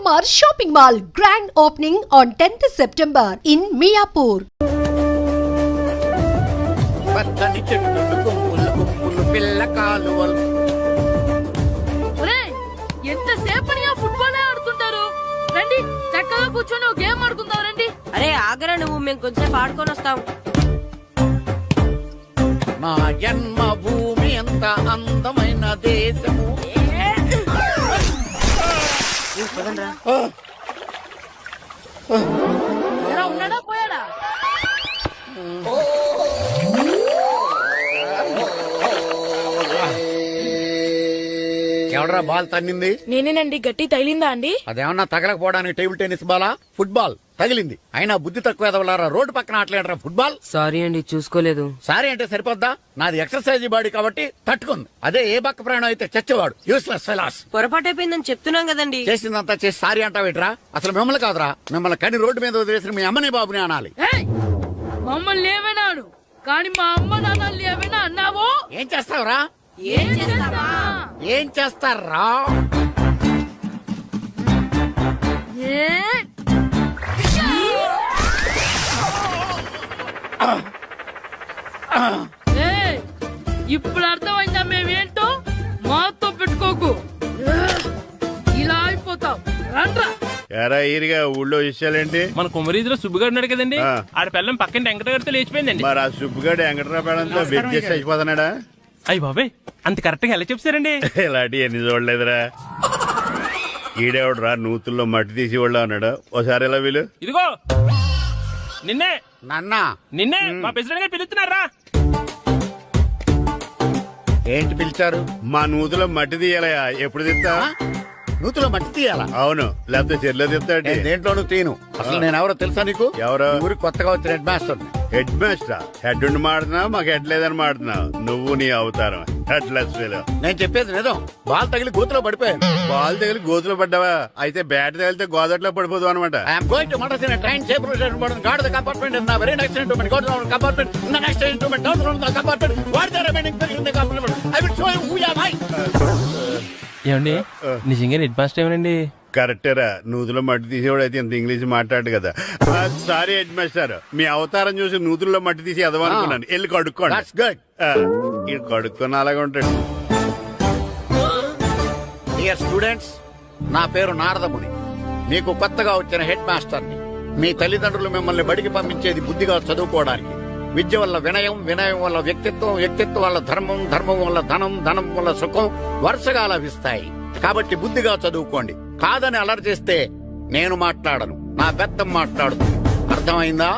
GMR Shopping Mall grand opening on 10th September in Miapur. పచ్చని చెట్లు గుంపులు గుంపులు పిల్ల కాలువలు. ఎంతసేపని ఆ ఫుట్బాల్ ఆడుతుంటారు? రండి చక్కగా కూర్చొని ఒక గేమ్ ఆడుకుందాం రండి. అరే ఆగరా నువ్వు, మేము కొంచెం ఆడుకొని వస్తాం. మా జన్మ భూమి ఎంత అందమైన దేశము. ఎలా ఉన్నాడా పోయాడా? ఎవడరా బాల్ తన్నింది? నేనేనండి. గట్టి తగిలిందా అండి? అదేమన్నా తగలకపోవడానికి టేబుల్ టెన్నిస్ బాలా, ఫుట్బాల్ తగిలింది. అయినా బుద్ధి తక్కువ ఎదవలారా, రోడ్డు పక్కన ఆటలేడరా ఫుట్బాల్. సారీ అండి, చూసుకోలేదు. సారీ అంటే సరిపోద్దా? నాది ఎక్సర్సైజ్ బాడీ కాబట్టి తట్టుకుంది. అదే ఏ బక్క ప్రాణం అయితే చచ్చేవాడు. Useless fellas. పొరపాటు అయిపోయిందని చెప్తున్నాం కదండి. చేసిందంతా చేసి సారీ అంటావేట్రా? అసలు మిమ్మల్ని కాదురా, మిమ్మల్ని కని రోడ్డు మీద వదిలేసిన మీ అమ్మని బాబుని అనాలి. మమ్మల్ని ఏమైనాడు కానీ మా అమ్మ నాన్నల్ని ఏమైనా అన్నావో? ఏం చేస్తావురా? ఏం చేస్తావా? ఏం చేస్తారా? ఇప్పుడు అర్థమైందా మేమేంటో? మాతో పెట్టుకోకు, ఇలా అయిపోతాం. రండ్రా. ఎరా ఈరిగా ఊళ్ళో విషయాలేంటి? మన కుమరీధిలో సుబ్బుగాడు ఉన్నాడు కదండి, ఆడ పిల్లం పక్కన వెంకటగారితో లేచిపోయిందండి. మరి ఆ సుబ్బుగాడు వెంకటరాపేడంతో వెజ్జెస్ అయిపోతున్నాడా? అయ్యి బాబాయ్, అంత కరెక్ట్ గా ఎలా చెప్తారండి? ఇలాంటి ఎన్ని చూడలేదురా. ఈడేవడరా నూతుల్లో మట్టి తీసి వాళ్ళు అన్నాడు. ఓసారి ఎలా వీలు? ఇదిగో నిన్నే నాన్నా, నిన్నే మా ప్రెసిడెంట్ గారు పిలుస్తున్నారా? ఏంటి పిలిచారు? మా నూతులో మట్టి తీయాలయా. ఎప్పుడు తీస్తా? నూతులో మట్టి తీయాలా? అవును, లేకపోతే చెర్లో తీస్తాడు. నేను దేంట్లోనూ తీను. అసలు నేను ఎవరో తెలుసా నీకు? ఎవరు? ఊరికి కొత్తగా వచ్చిన head master. Head master? Head ఉండి మాడుతున్నావు, మాకు హెడ్ లేదని మాడుతున్నావు. నువ్వు నీ అవతారం హెడ్ లెస్ ఫెలో. నేను చెప్పేది నిజం. బాల్ తగిలి గోతులో పడిపోయాను. బాల్ తగిలి గోతులో పడ్డావా? అయితే బ్యాట్ తగిలితే గోదట్లో పడిపోదు అనమాట. ఐఎమ్ గోయింగ్ టు మడసిన train safeguard the compartment in the very next instrument. Go to the compartment in the next instrument. Down to the compartment. What the remaining in the compartment? I will show you who you are. ఏమండి నిజంగా head master ఏమనండి? కరెక్టేరా, నూతులో మట్టి తీసేవాడు అయితే ఇంత English మాట్లాడు కదా. Sorry head master, మీ అవతారం చూసి నూతుల్లో మట్టి తీసి ఎదవనుకున్నాను. వెళ్ళి కడుక్కోండి. ఇది కడుక్కొని అలాగే ఉంటాడు. డియర్ స్టూడెంట్స్, నా పేరు నారదముని. మీకు కొత్తగా వచ్చిన హెడ్ మాస్టర్ని. మీ తల్లిదండ్రులు మిమ్మల్ని బడికి పంపించేది బుద్ధిగా చదువుకోవడానికి. విద్య వల్ల వినయం, వినయం వల్ల వ్యక్తిత్వం, వ్యక్తిత్వం వల్ల ధర్మం, ధర్మం వల్ల ధనం, ధనం వల్ల సుఖం వరుసగా లభిస్తాయి. కాబట్టి బుద్ధిగా చదువుకోండి. కాదని అలర్ చేస్తే నేను మాట్లాడను, నా పెద్దం మాట్లాడుతుంది. అర్థమైందా?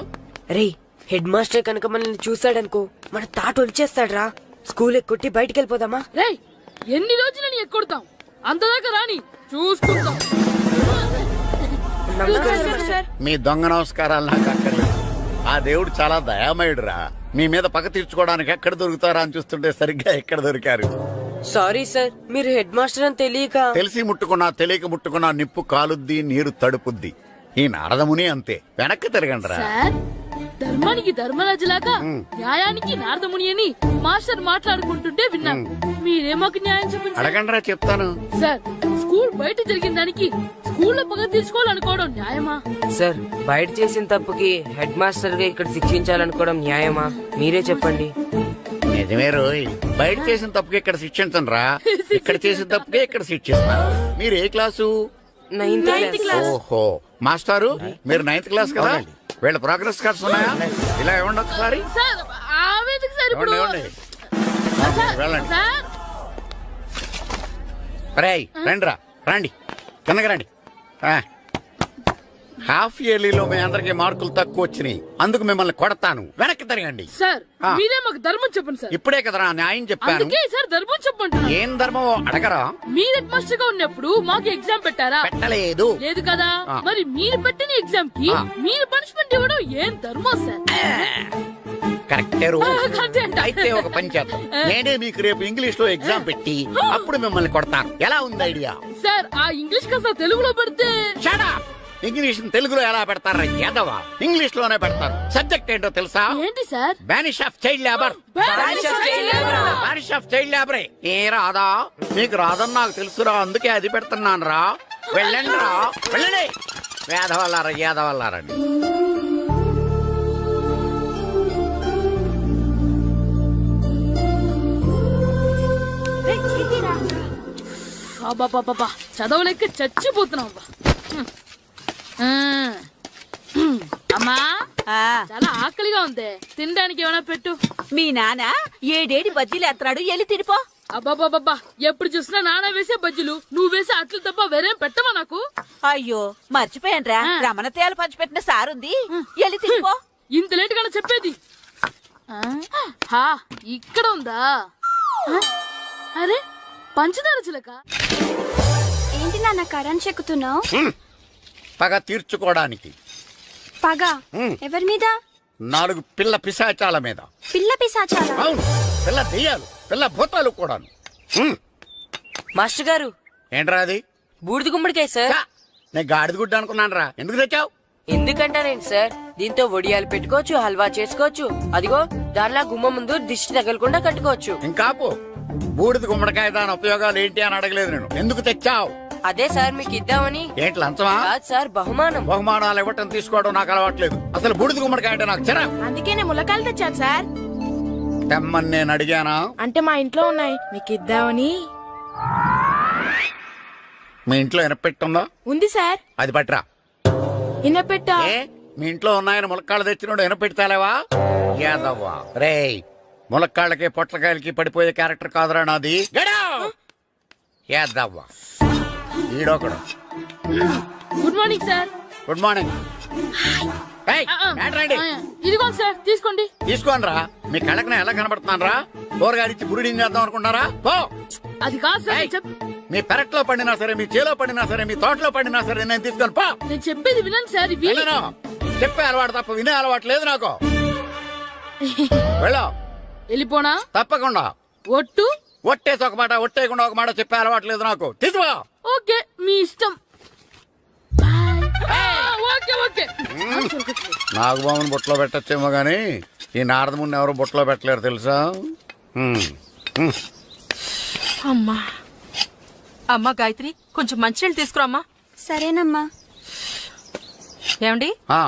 రే, హెడ్ మాస్టర్ కనుక మనల్ని చూసాడనుకో మన తాట వచ్చేస్తాడ్రా. స్కూల్ ఎక్కొట్టి బయటికి వెళ్ళిపోదామా? రేయ్, ఎన్ని రోజులని ఎక్కొడతాం? అంతదాకా రాని చూసుకుంటాం. మీ దొంగ నమస్కారాలు నాకు అక్కర్లేదు. ఆ దేవుడు చాలా దయామయుడురా. మీ మీద పగ తీర్చుకోవడానికి ఎక్కడ దొరుకుతారా అని చూస్తుంటే సరిగ్గా ఎక్కడ దొరికారు. సారీ సార్, మీరు హెడ్ మాస్టర్ అని తెలియక. తెలిసి ముట్టుకున్నా తెలియక ముట్టుకున్నా నిప్పు కాలుద్ది, నీరు తడుపుద్ది. ఈ నారదముని అంతే. వెనక్కి తిరగండిరా. సార్, ధర్మానికి ధర్మరాజులాగా న్యాయానికి నారదముని అని మాస్టర్ మాట్లాడుకుంటుంటే విన్నాం. మీరేమాకు న్యాయం చెప్పండి. అడగండిరా, చెప్తాను. సార్, స్కూల్ బయట జరిగిన దానికి స్కూల్లో పగ తీర్చుకోవాలనుకోవడం న్యాయమా? సార్, బయట చేసిన తప్పుకి హెడ్ మాస్టర్ గా ఇక్కడ శిక్షించాలనుకోవడం న్యాయమా? మీరే చెప్పండి. నిజమే రోయ్, బయట చేసిన తప్పుకి ఇక్కడ శిక్షించను రా. ఇక్కడ చేసిన తప్పుకే ఇక్కడ శిక్షిస్తాను. మీరు ఏ క్లాసు? 9th class. ఓహో, మాస్టారు మీరు 9th క్లాస్ కదా? వీళ్ళ ప్రోగ్రెస్ కార్డ్స్ ఉన్నాయా? ఇలా ఇవ్వండి ఒకసారి. సార్, ఆవేదకు సార్ ఇప్పుడు. వెళ్ళండి. సార్, రేయ్ రండిరా, రండి కిందకి రండి. హాఫ్ ఇయర్లీలో మీ అందరికి మార్కులు తక్కువ వచ్చినాయి, అందుకు మిమ్మల్ని కొడతాను. వెనక్కి తిరగండి. సార్ మీరే మాకు ధర్మం చెప్పండి సార్. ఇప్పుడే కదరా న్యాయం చెప్పాను. అందుకే సార్ ధర్మం చెప్పండి. ఏం ధర్మం అడగరా? మీరు హెడ్ మాస్టర్ గా ఉన్నప్పుడు మాకు ఎగ్జామ్ పెట్టారా? పెట్టలేదు. లేదు కదా. మరి మీరు పెట్టిన ఎగ్జామ్ కి మీరు పనిష్మెంట్ ఇవ్వడం ఏం ధర్మం సార్? కరెక్టే. అయితే ఒక పని చేద్దాం, నేనే మీకు రేపు ఇంగ్లీష్ లో ఎగ్జామ్ పెట్టి అప్పుడు మిమ్మల్ని కొడతాను. ఎలా ఉంది ఐడియా? సార్, ఆ ఇంగ్లీష్ కాస్త తెలుగులో పెడితే. ఇంగ్లీష్ తెలుగులో ఎలా పెడతారా యాదవా? ఇంగ్లీష్ లోనే పెడతారు. సబ్జెక్ట్ ఏంటో తెలుసా? ఏంటి sir? Banish of child labour. Banish of child labour. ఏ రాదా? నీకు రాదని నాకు తెలుసురా, అందుకే అది పెడుతున్నాను రా. వెళ్ళండి రా వెళ్ళండి. వేదవల్లారండి. అబ్బా చదవలేక చచ్చిపోతున్నావు అబ్బా. అమ్మా చాలా ఆకలిగా ఉంది, తినడానికి ఏమైనా పెట్టు. మీ నాన్న ఏడేడి బజ్జీలు ఎత్తాడు, ఎల్లి తినిపో. అబ్బాబాబా ఎప్పుడు చూసినా నాన్న వేసే బజ్జీలు, నువ్వు వేసే అట్లు తప్ప వేరేం పెట్టవా నాకు? అయ్యో మర్చిపోయానురా, రమణ తేలు పంచిపెట్టిన సారుంది, ఎల్లి తినిపో. ఇంత లేట్ గా చెప్పేది. ఇక్కడ ఉందా? అరే పంచదార చిలక. ఏంటి నాన్న కరెంట్ చెక్కుతున్నావు? పగ తీర్చుకోవడానికి. పగ ఎవరి మీద? 4 పిల్ల పిశాచాల మీద. పిల్ల పిశాచాల? అవును, పిల్ల దెయ్యాలు, పిల్ల భూతాలు కూడాను. మాస్టర్ గారు, ఏంట్రా అది? బూడిద గుమ్మడికాయ సార్. ఛా, నేను గాడిద గుడ్డ అనుకున్నాను రా. ఎందుకు తెచ్చావు? ఎందుకంటారేంటి సార్, దీంతో వడియాలు పెట్టుకోవచ్చు, హల్వా చేసుకోవచ్చు. అదిగో దానిలా గుమ్మ ముందు దిష్టి తగలకుండా కట్టుకోవచ్చు. ఇంకాపు బూడిద గుమ్మడికాయ దాని ఉపయోగాలు ఏంటి అని అడగలేదు నేను. ఎందుకు తెచ్చావు? అదే సార్ మీకు ఇద్దామని. ఏంటి లంచమా? కాదు సార్, బహుమానం. బహుమానాలు ఇవ్వటం తీసుకోవడం నాకు అలవాట్లేదు. అసలు బూడిద గుమ్మడికాయ అంటే నాకు చిరా. అందుకే నేను ములకాయలు తెచ్చాను సార్. తెమ్మని నేను అడిగానా? అంటే మా ఇంట్లో ఉన్నాయి, మీకు ఇద్దామని. మీ ఇంట్లో ఎనపెట్టుందా? ఉంది సార్. అది పట్రా. ఇన్నపెట్టా? ఏ మీ ఇంట్లో ఉన్నాయని ములక్కాళ్ళు తెచ్చినోడు ఎనపెడతాలేవా? యాదవ్వా రేయ్, ములక్కాళ్ళకి పొట్లకాయలకి పడిపోయే క్యారెక్టర్ కాదురా నాది. యాదవ్వా ఈడొకడు. Good morning sir. Good morning. ఇదిగో సార్ తీసుకోండి. తీసుకోనరా, మీ కళ్ళకి నేను ఎలా కనబడుతున్నాను రా? కూరగాయలిచ్చి బురిడింగ్ చేద్దాం అనుకుంటారా? పో. అది కాదు సార్. మీ పెరట్లో పండినా సరే, మీ చేలో పండినా సరే, మీ తోటలో పండినా సరే నేను తీసుకొని పో. నేను చెప్పేది వినండి సార్. ఇవి వెళ్ళను. చెప్పే అలవాటు తప్ప వినే అలవాటు లేదు నాకు. వెళ్ళో. వెళ్ళిపోనా? తప్పకుండా. ఒట్టు? ఒట్టేసి ఒక మాట, ఒట్టేయకుండా ఒక మాట చెప్పే అలవాటు లేదు నాకు. తీసుకో. ఓకే మీ ఇష్టం. Okay okay. నాగబాబుని బుట్టలో పెట్టచ్చేమో గాని ఈ నారదముని ఎవరు బుట్టలో పెట్టలేరు తెలుసా? అమ్మా అమ్మా గాయత్రి, కొంచెం మంచినీళ్ళు తీసుకురామ్మా. సరేనమ్మా. ఏమండి, ఆ,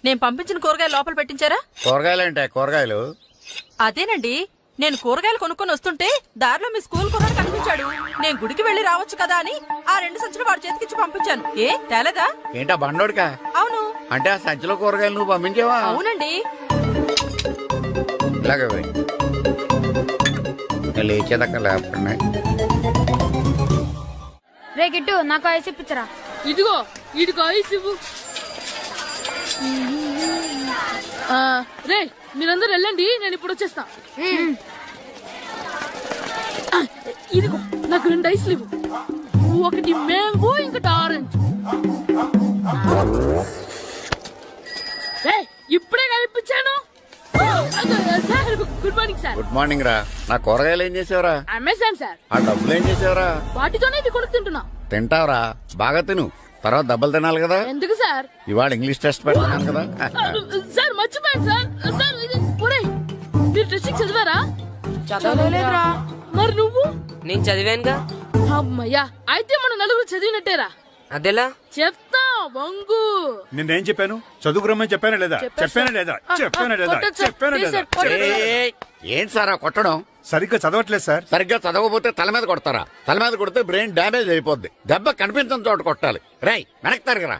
నేను పంపించిన కూరగాయలు లోపల పెట్టించారా? కూరగాయలేంటే కూరగాయలు? అదేనండి, నేను కూరగాయలు కొనుక్కొని వస్తుంటే దారిలో మీ స్కూల్ కుర్రాడు కనిపించాడు. నేను గుడికి వెళ్లి రావచ్చు కదా అని ఆ 2 సంచులు వాడి చేతికిచ్చి పంపించాను. ఏ తేలేదా? ఏంటా బండోడికా? అవును. అంటే ఆ సంచిలో కూరగాయలు నువ్వు పంపించావా? అవునండి. ఇలాగే పోయి లేచేదాకా లేకుండా. రే గిట్టు, నాకు ఐస్ ఇప్పించరా. ఇదిగో ఇదిగో ఐస్ ఇవ్వు. రే మీరందరూ వెళ్ళండి, నేను ఇప్పుడు వచ్చేస్తా. ఇదిగో నాకు 2 ఐస్లు ఇవ్వు. ఒకటి మ్యాంగో, ఇంకటి ఆరెంజ్. ఇప్పుడే కనిపించాను. Sir good morning sir. Good morning రా. నా కూరగాయలు ఏం చేసావురా? Amazon sir. ఆ డబ్బులు ఏం చేసావురా? వాటితోనే ఇది కొనుక్కు తింటున్నా. తింటావురా, బాగా తిను. తర్వాత డబ్బులు తినాలి కదా. ఎందుకు సార్? ఇవాళ ఇంగ్లీష్ టెస్ట్ పెడుతున్నాను కదా. సార్ మర్చిపోయాను సార్. సార్ మీరు టెస్టింగ్ చదివారా? చదవలేదురా. మరి నువ్వు? నేను చదివానుగా. అమ్మయ్యా, అయితే మన నలుగురు చదివినట్టేరా. అదెలా? చెప్తా వంగు. నేనేం చెప్పాను? చదువుకురమ్మని చెప్పానా లేదా? చెప్పానా లేదా? చెప్పానా లేదా? చెప్పానా లేదా? ఏయ్, ఏంటి సార్ ఆ కొట్టడం? సరిగ్గా చదవట్లేదు సార్. సరిగ్గా చదవకపోతే తల మీద కొడతారా? తల మీద కొడితే బ్రెయిన్ డ్యామేజ్ అయిపోద్ది. దెబ్బ కనిపించని చోట కొట్టాలి. రేయ్ వెనక్కి తరగరా.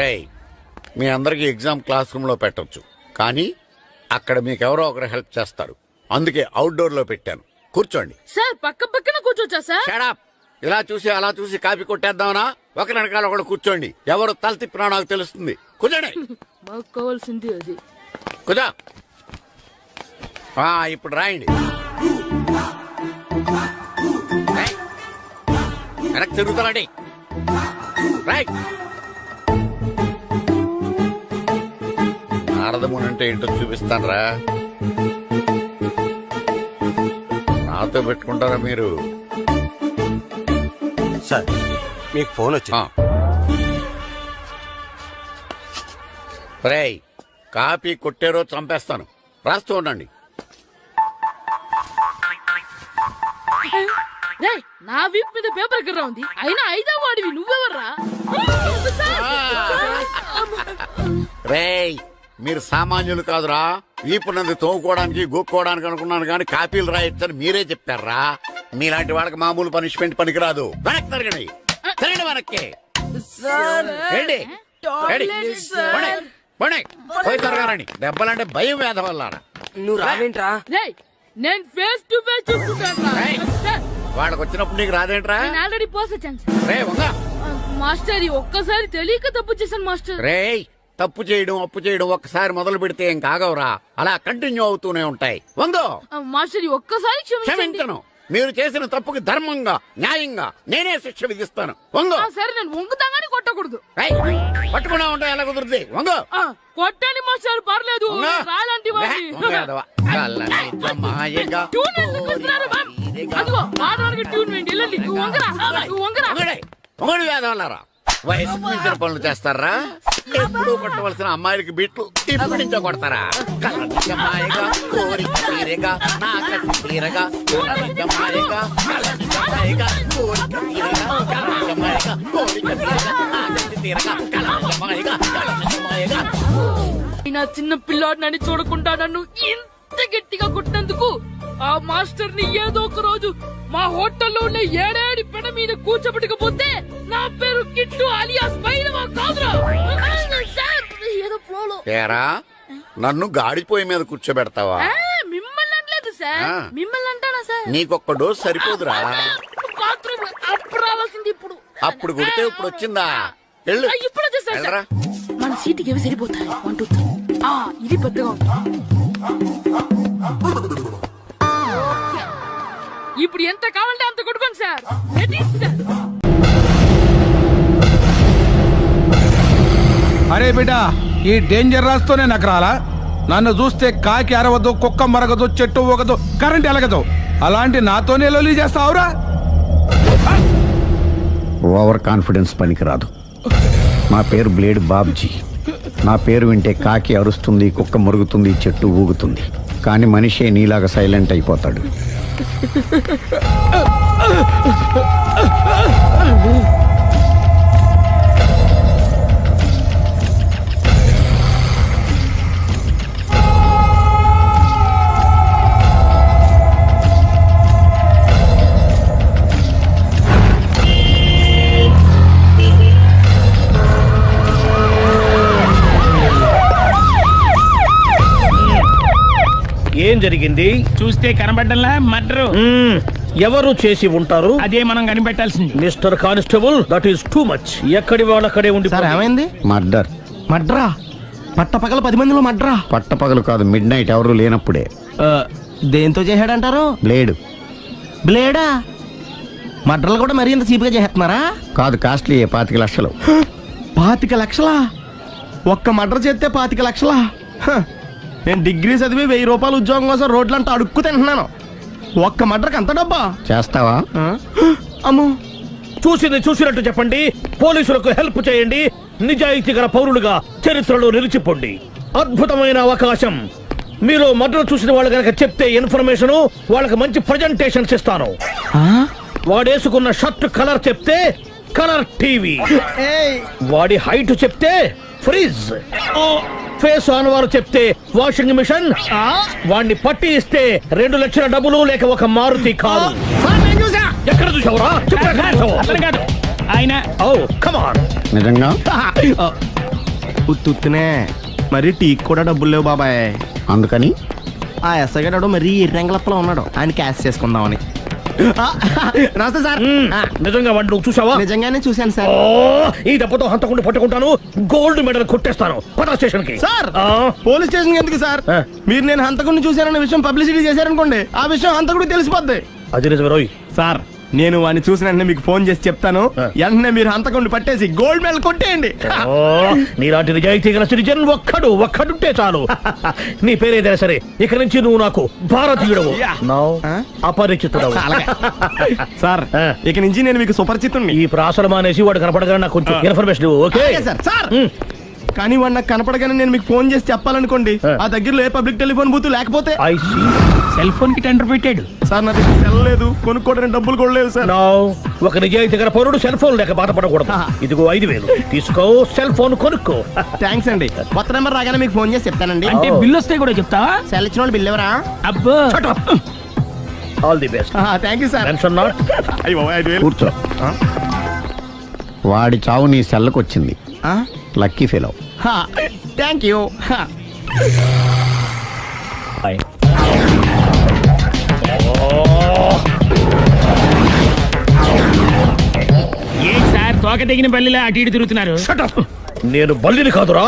రేయ్, మీ అందరికి ఎగ్జామ్ క్లాస్ రూమ్ లో పెట్టొచ్చు, కానీ అక్కడ మీకెవరో ఒకరు హెల్ప్ చేస్తారు. అందుకే అవుట్డోర్ లో పెట్టాను. కూర్చోండి. సార్ పక్క పక్కన కూర్చోచ్చా సార్? Shut up. ఇలా చూసి అలా చూసి కాపీ కొట్టేద్దామనా? ఒకరి వెనకాల ఒకడు కూర్చోండి. ఎవరు తల తిప్పినా నాకు తెలుస్తుంది. కూర్చోండి. మాకు కావాల్సింది అది. కూర్చో. ఇప్పుడు రాయండి. వెనక్కి తిరుగుతారండి. రైట్. నారదముని అంటే ఏంటో చూపిస్తాను రా. నాతో పెట్టుకుంటారా మీరు? సార్, మీకు ఫోన్ వచ్చింది. రేయ్, కాపీ కొట్టారో చంపేస్తాను. రాస్తూ ఉండండి. రేయ్, నా వీప్ మీద పేపర్ ఎక్కడ ఉంది, అయినా 5వ వాడివి నువ్వెవర్రా? రేయ్ మీరు సామాన్యులు కాదురా. వీపునంది తోముకోవడానికి గోక్కోవడానికి అనుకున్నాను కానీ కాపీలు రాయొచ్చని మీరే చెప్పారా. మీలాంటి వాళ్ళకి మామూలు పనిష్మెంట్ పనికిరాదు. వెనక్కి తిరగండి, తిరగండి వెనక్కి. ఏంటి? ఏంటి? పోనీ, పోనీ. పోయి తిరగారండి. దెబ్బలంటే భయం వేద వల్ల. నువ్వు రావేంట్రా? రేయ్, నేను ఫేస్ టు ఫేస్ చూసుకుంటాను. వాళ్ళకి వచ్చినప్పుడు నీకు రాదేంట్రా? నేను ఆల్రెడీ పోస్ వచ్చాను సార్. రే వంగ. మాస్టర్, ఈ ఒక్కసారి తెలియక తప్పు చేశాను మాస్టర్. రేయ్ తప్పు చేయడం అప్పు చేయడం ఒక్కసారి మొదలు పెడితే ఏం కాగవరా, అలా కంటిన్యూ అవుతూనే ఉంటాయి. వందో. మాస్టర్, ఈ ఒక్కసారి క్షమించండి. క్షమించను. మీరు చేసిన తప్పుకి ధర్మంగా న్యాయంగా నేనే శిక్ష విధిస్తాను. వంగో. సరే, నేను వంగుతాగాని కొట్టకూడదు. రేయ్, పట్టుకున్నా ఉంటే ఎలా కుదురుద్ది? వంగో. కొట్టండి మాస్టర్, పర్లేదు. వంగో. రాలాంటి వాడిని. వంగేదవా. కళ్ళని జమాయగా ట్యూన్ ఎందుకు ఇస్తున్నారు, మ్యామ్? అదిగో పాడడానికి ట్యూన్ వేయండి. వెళ్ళండి. నువ్వు వంగరా, నువ్వు వంగరా. వంగడే. వంగడు వేదవల్లారా. వయసుకు మించిన పనులు చేస్తారా? ఎప్పుడు కొట్టవలసిన అమ్మాయిలకి బీట్లు ఇప్పుడు నుంచో కొడతారా? కళ్ళమాయగా కోరిక తీరగా నా కసి తీరగా కళ్ళమాయగా కళ్ళమాయగా కోరిక తీరగా కళ్ళమాయగా కోరిక తీరగా నా కసి తీరగా కళ్ళమాయగా కళ్ళమాయగా. నా చిన్న పిల్లాడు నన్ను చూడకుండా నన్ను ఇంత గట్టిగా కొట్టినందుకు ఆ మాస్టర్ ని ఏదో ఒక రోజు మా హోటల్లో ఉన్న 7 పెడ మీద కూర్చోబెట్టకపోతే నా పేరు కిట్టు అలియాస్ బైరవా కాదురా. సార్, ఏదో ఫ్లోలో. ఏరా నన్ను గాడిపోయి మీద కూర్చోబెడతావా? మిమ్మల్ని అనలేదు సార్. ఆ. మిమ్మల్ని అంటానా సార్? నీకొక్క డోస్ సరిపోదురా. బాత్రూమ్ అప్పుడు రావాల్సింది ఇప్పుడు. అప్పుడు కొడితే ఇప్పుడు వచ్చిందా? వెళ్ళు. ఇప్పుడు వచ్చేసారు సార్. వెళ్ళరా. మన సీటుకి ఏవి సరిపోతాయి? 1 2 3. ఇది పెద్దగా ఉంది. ఇప్పుడు ఎంత కావాలంటే అంత కొట్టుకోండి సార్. Ready sir. అరే బిడ్డ, ఈ డేంజర్ రాస్తూనే నాకు రాలా. నన్ను చూస్తే కాకి అరవదు, కుక్క మరగదు, చెట్టు ఊగదు, కరెంట్ ఎలగదు. అలాంటి నాతోనే లొలి చేస్తావురా? ఓవర్ కాన్ఫిడెన్స్ పనికిరాదు. నా పేరు బ్లేడ్ బాబ్జీ. నా పేరు వింటే కాకి అరుస్తుంది, కుక్క మురుగుతుంది, చెట్టు ఊగుతుంది. కానీ మనిషే నీలాగా సైలెంట్ అయిపోతాడు. ఏం జరిగింది? చూస్తే కనబడ్డంలా మర్డరు. ఎవరు చేసి ఉంటారు? అదే మనం కనిపెట్టాల్సింది. Mister constable, that is too much. ఎక్కడి వాళ్ళక్కడే ఉండి. ఏమైంది? మర్డర్. మడ్రా? పట్టపగల 10 మందిలో మడ్రా? పట్టపగలు కాదు, మిడ్ నైట్ ఎవరు లేనప్పుడే. దేంతో చేశాడంటారు? బ్లేడ్. బ్లేడా? మడ్రలు కూడా మరీ ఇంత చీప్గా చేస్తున్నారా? కాదు, కాస్ట్లీ 25 లక్షలు. 25 లక్షలా? ఒక్క మడ్ర చేస్తే 25 లక్షలా? నేను డిగ్రీ చదివి 1000 రూపాయలు ఉద్యోగం కోసం రోడ్లంతా అడుక్కు తింటున్నాను. ఒక్క మడ్రకు అంత డబ్బా? చేస్తావా? అమ్మో. చూసింది చూసినట్టు చెప్పండి. పోలీసులకు హెల్ప్ చేయండి. నిజాయితీ గల పౌరులుగా చరిత్రలో నిలిచిపోండి. అద్భుతమైన అవకాశం. మీలో మర్డర్ చూసిన వాళ్ళు కనుక చెప్తే ఇన్ఫర్మేషన్, వాళ్ళకి మంచి ప్రజెంటేషన్స్ ఇస్తాను. వాడేసుకున్న షర్ట్ కలర్ చెప్తే కలర్ టీవీ, వాడి హైట్ చెప్తే ఫ్రిజ్, ఫేస్ ఆన్ వారు చెప్తే వాషింగ్ మిషన్, వాడిని పట్టి ఇస్తే 2 లక్షల డబ్బులు లేక ఒక మారుతి కారు. ఎక్కడ చూసావురా? కాదు ఆయన. Oh come on. నిజంగా? ఉత్తునే మరి టీకి కూడా డబ్బులు లేవు బాబాయ్. అందుకని ఆ ఎస్ఐ గారు మరీ ఎర్రంగలప్పలో ఉన్నాడు. ఆయన క్యాష్ చేసుకుందామని. నమస్తే సార్. నిజంగా వాడిని నువ్వు చూసావా? నిజంగానే చూశాను సార్. ఈ దెబ్బతో హంతకుండా పట్టుకుంటాను, గోల్డ్ మెడల్ కొట్టేస్తాను. పటా స్టేషన్ కి. సార్, పోలీస్ స్టేషన్ ఎందుకు సార్? మీరు నేను హంతకుడిని చూశానన్న విషయం పబ్లిసిటీ చేశారనుకోండి, ఆ విషయం హంతకుడికి తెలిసిపోద్ది. అది నిజమే రోయ్. సార్, నేను వాడిని చూసిన వెంటనే మీకు ఫోన్ చేసి చెప్తాను. వెంటనే మీరు హంతకుడిని పట్టేసి గోల్డ్ మెడల్ కొట్టేయండి. నీలాంటి నిజాయితీ గల సిటిజన్ ఒక్కడుంటే చాలు. నీ పేరేదైనా సరే, ఇక నుంచి నువ్వు నాకు భారతీయుడవు, అపరిచితుడవు. సార్, ఇక నుంచి నేను మీకు సుపరిచితుడిని. ఈ ప్రాసలు మానేసి వాడు కనపడగానే నాకు కొంచెం ఇన్ఫర్మేషన్ ఇవ్వు. Okay sir. కానీ వాడు నాకు కనపడగానే నేను మీకు ఫోన్ చేసి చెప్పాలనుకోండి, ఆ దగ్గరలో ఏ పబ్లిక్ టెలిఫోన్ బూత్ లేకపోతే. I see. సెల్ ఫోన్ కి టెండర్ పెట్టాడు. సార్ నా దగ్గర సెల్ లేదు, కొనుక్కోవడానికి డబ్బులు కూడా లేవు సార్. నో, ఒక నిజాయితీ గల పౌరుడు సెల్ ఫోన్ లేక బాధపడకూడదు. ఇదిగో 5,000 తీసుకో, సెల్ ఫోన్ కొనుక్కో. థ్యాంక్స్ అండి. కొత్త నెంబర్ రాగానే మీకు ఫోన్ చేసి చెప్తానండి. అంటే బిల్లు వస్తే కూడా చెప్తావా? సెల్ ఇచ్చిన వాళ్ళు బిల్ ఎవరా? అబ్బో, all the best. Thank you sir. Tension not. అయ్యో 5,000. కూర్చో. వాడి చావు నీ సెల్లకు వచ్చింది. Lucky fellow. Thank you. A sir తోక తెగిన బల్లిలా అటు ఇటు తిరుగుతున్నారు? నేను బల్లిని కాదురా,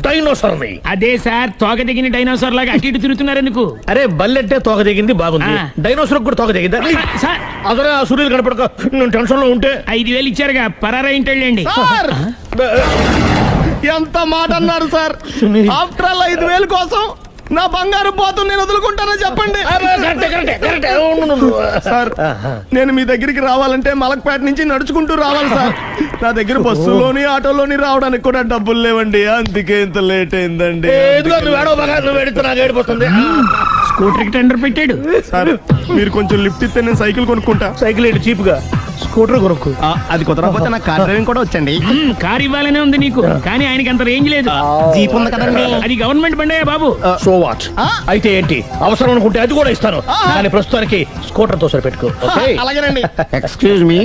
డైనోసార్ని. అదే సార్ తోక తెగిన డైనోసార్ లాగా అటు ఇటు తిరుగుతున్నారు ఎందుకు? అరే బల్లెట్టే తోక దిగింది బాగుంది, ఆ. డైనోసార్ కూడా తోక దిగిందా? సార్ అదరే ఆ సూర్యులు కనపడక నేను టెన్షన్ లో ఉంటే 5,000 ఇచ్చారుగా, పరారా ఇంటండి. సార్ ఎంత మాట అన్నారు సార్? ఆఫ్టర్ ఆల్ 5,000 కోసం నా బంగారు పోతు నేను వదులుకుంటానని చెప్పండి. సార్ నేను మీ దగ్గరికి రావాలంటే మలక్పేట నుంచి నడుచుకుంటూ రావాలి సార్. నా దగ్గర బస్సులోని ఆటోలోని రావడానికి కూడా డబ్బులు లేవండి, అందుకే ఇంత లేట్ అయిందండి. స్కూటర్ కి టెండర్ పెట్టాడు. సార్ మీరు కొంచెం లిఫ్ట్ ఇస్తే నేను సైకిల్ కొనుక్కుంటా. సైకిల్ ఏంటి చీప్ గా, స్కూటర్ కొనుక్కు. అది కుదరకపోతే నాకు కార్ డ్రైవింగ్ కూడా వచ్చండి. కారు ఇవ్వాలనే ఉంది నీకు, కానీ ఆయనకి అంత రేంజ్ లేదు. జీప్ ఉంది కదండి. అది గవర్నమెంట్ బండయా బాబు. So what? అయితే ఏంటి, అవసరం అనుకుంటే అది కూడా ఇస్తాను, కానీ ప్రస్తుతానికి స్కూటర్ తో సరిపెట్టుకో. ఓకే అలాగేనండి. ఎక్స్క్యూజ్ మీ,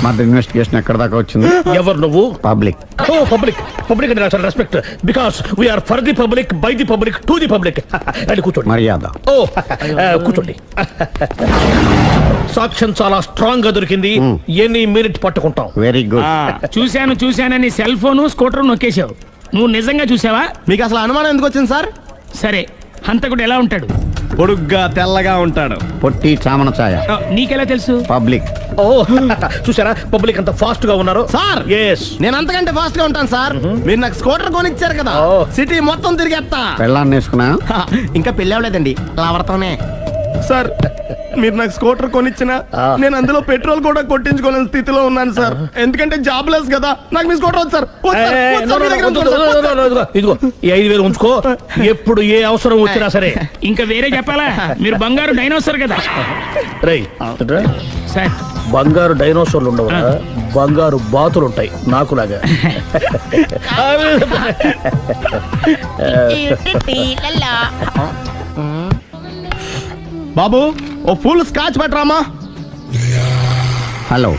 మర్డర్ ఇన్వెస్టిగేషన్ ఎక్కడ దాకా వచ్చింది? ఎవరు నువ్వు? పబ్లిక్. ఓ పబ్లిక్. పబ్లిక్ అంటే నాకు respect, because we are for the public, by the public, to the public. అని కూర్చోండి. మర్యాద. ఓ కూర్చోండి. సాక్ష్యం చాలా స్ట్రాంగ్ గా దొరికింది, ఎన్ని మినిట్ పట్టుకుంటాం. Very good. చూశానని సెల్ ఫోన్ స్కూటర్ నొక్కేశావు. నువ్వు నిజంగా చూసావా? మీకు అసలు అనుమానం ఎందుకు వచ్చింది సార్? సరే, హంతకుడు ఎలా ఉంటాడు? పొడుగ్గా తెల్లగా ఉంటాడు. పొట్టి చామన ఛాయ. నీకెలా తెలుసు? పబ్లిక్. ఓ చూసారా పబ్లిక్ అంత ఫాస్ట్ గా ఉన్నారు సార్. ఎస్, నేను అంతకంటే ఫాస్ట్ గా ఉంటాను సార్. మీరు నాకు స్కూటర్ కొనిచ్చారు కదా, సిటీ మొత్తం తిరిగేస్తా. పెళ్ళాన్ని వేసుకున్నా? ఇంకా పెళ్ళి అవ్వలేదండి, లావర్తోనే. సార్ మీరు నాకు స్కూటర్ కొనిచ్చిన నేను అందులో పెట్రోల్ కూడా కొట్టించుకోలేని స్థితిలో ఉన్నాను సార్. ఎందుకంటే జాబ్ లెస్ కదా, నాకు మీ స్కూటర్ వద్దు సార్. ఇదిగో ఈ 5,000 ఉంచుకో, ఎప్పుడు ఏ అవసరం వచ్చినా సరే. ఇంకా వేరే చెప్పాలా? మీరు బంగారు డైనోసార్ కదా. రేయ్ సార్ బంగారు డైనోసార్లు ఉండవు, బంగారు బాతులు ఉంటాయి నాకులాగా. బాబు ఓ ఫుల్ స్కాచ్ పట్టరామా. హలో.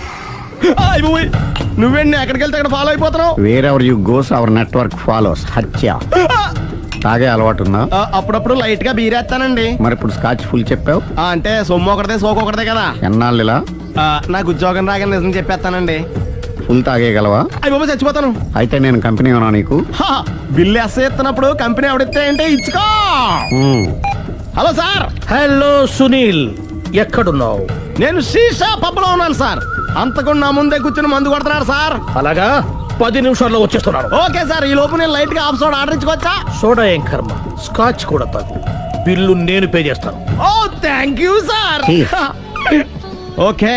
నువ్వేంటి ఎక్కడికి వెళ్తే అక్కడ ఫాలో అయిపోతున్నావు? Wherever you goes our network follows. హత్య. తాగే అలవాటు ఉందా? అప్పుడప్పుడు లైట్ గా బీరేస్తానండి. మరి ఇప్పుడు స్కాచ్ ఫుల్ చెప్పావు అంటే సొమ్ము ఒకటిదే సోకు ఒకటిదే కదా. ఎన్నాళ్ళు ఇలా? నాకు ఉద్యోగం రాగానే నిజం చెప్పేస్తానండి. ఫుల్ తాగేయగలవా? అయ్యి బాబు చచ్చిపోతాను. అయితే నేను కంపెనీ ఉన్నా నీకు? బిల్లు ఎస్ ఎత్తినప్పుడు కంపెనీ ఎవడితే అంటే ఇచ్చుకో. Hello sir. హలో సునీల్, ఎక్కడున్నావు? నేను శీషా పబ్ లో ఉన్నాను సార్. అంతకుండా నా ముందే కూర్చుని మందు కొడుతున్నాడు సార్. అలాగా, 10 నిమిషాల్లో వచ్చేస్తున్నాను. Okay sir. ఈ లోపు నేను లైట్ గా హాఫ్ సోడా ఆర్డర్ ఇచ్చుకోవచ్చా? సోడా ఏం కర్మ, స్కాచ్ కూడా తాగు, బిల్లు నేను పే చేస్తాను. ఓ థ్యాంక్ యూ సార్. ఓకే,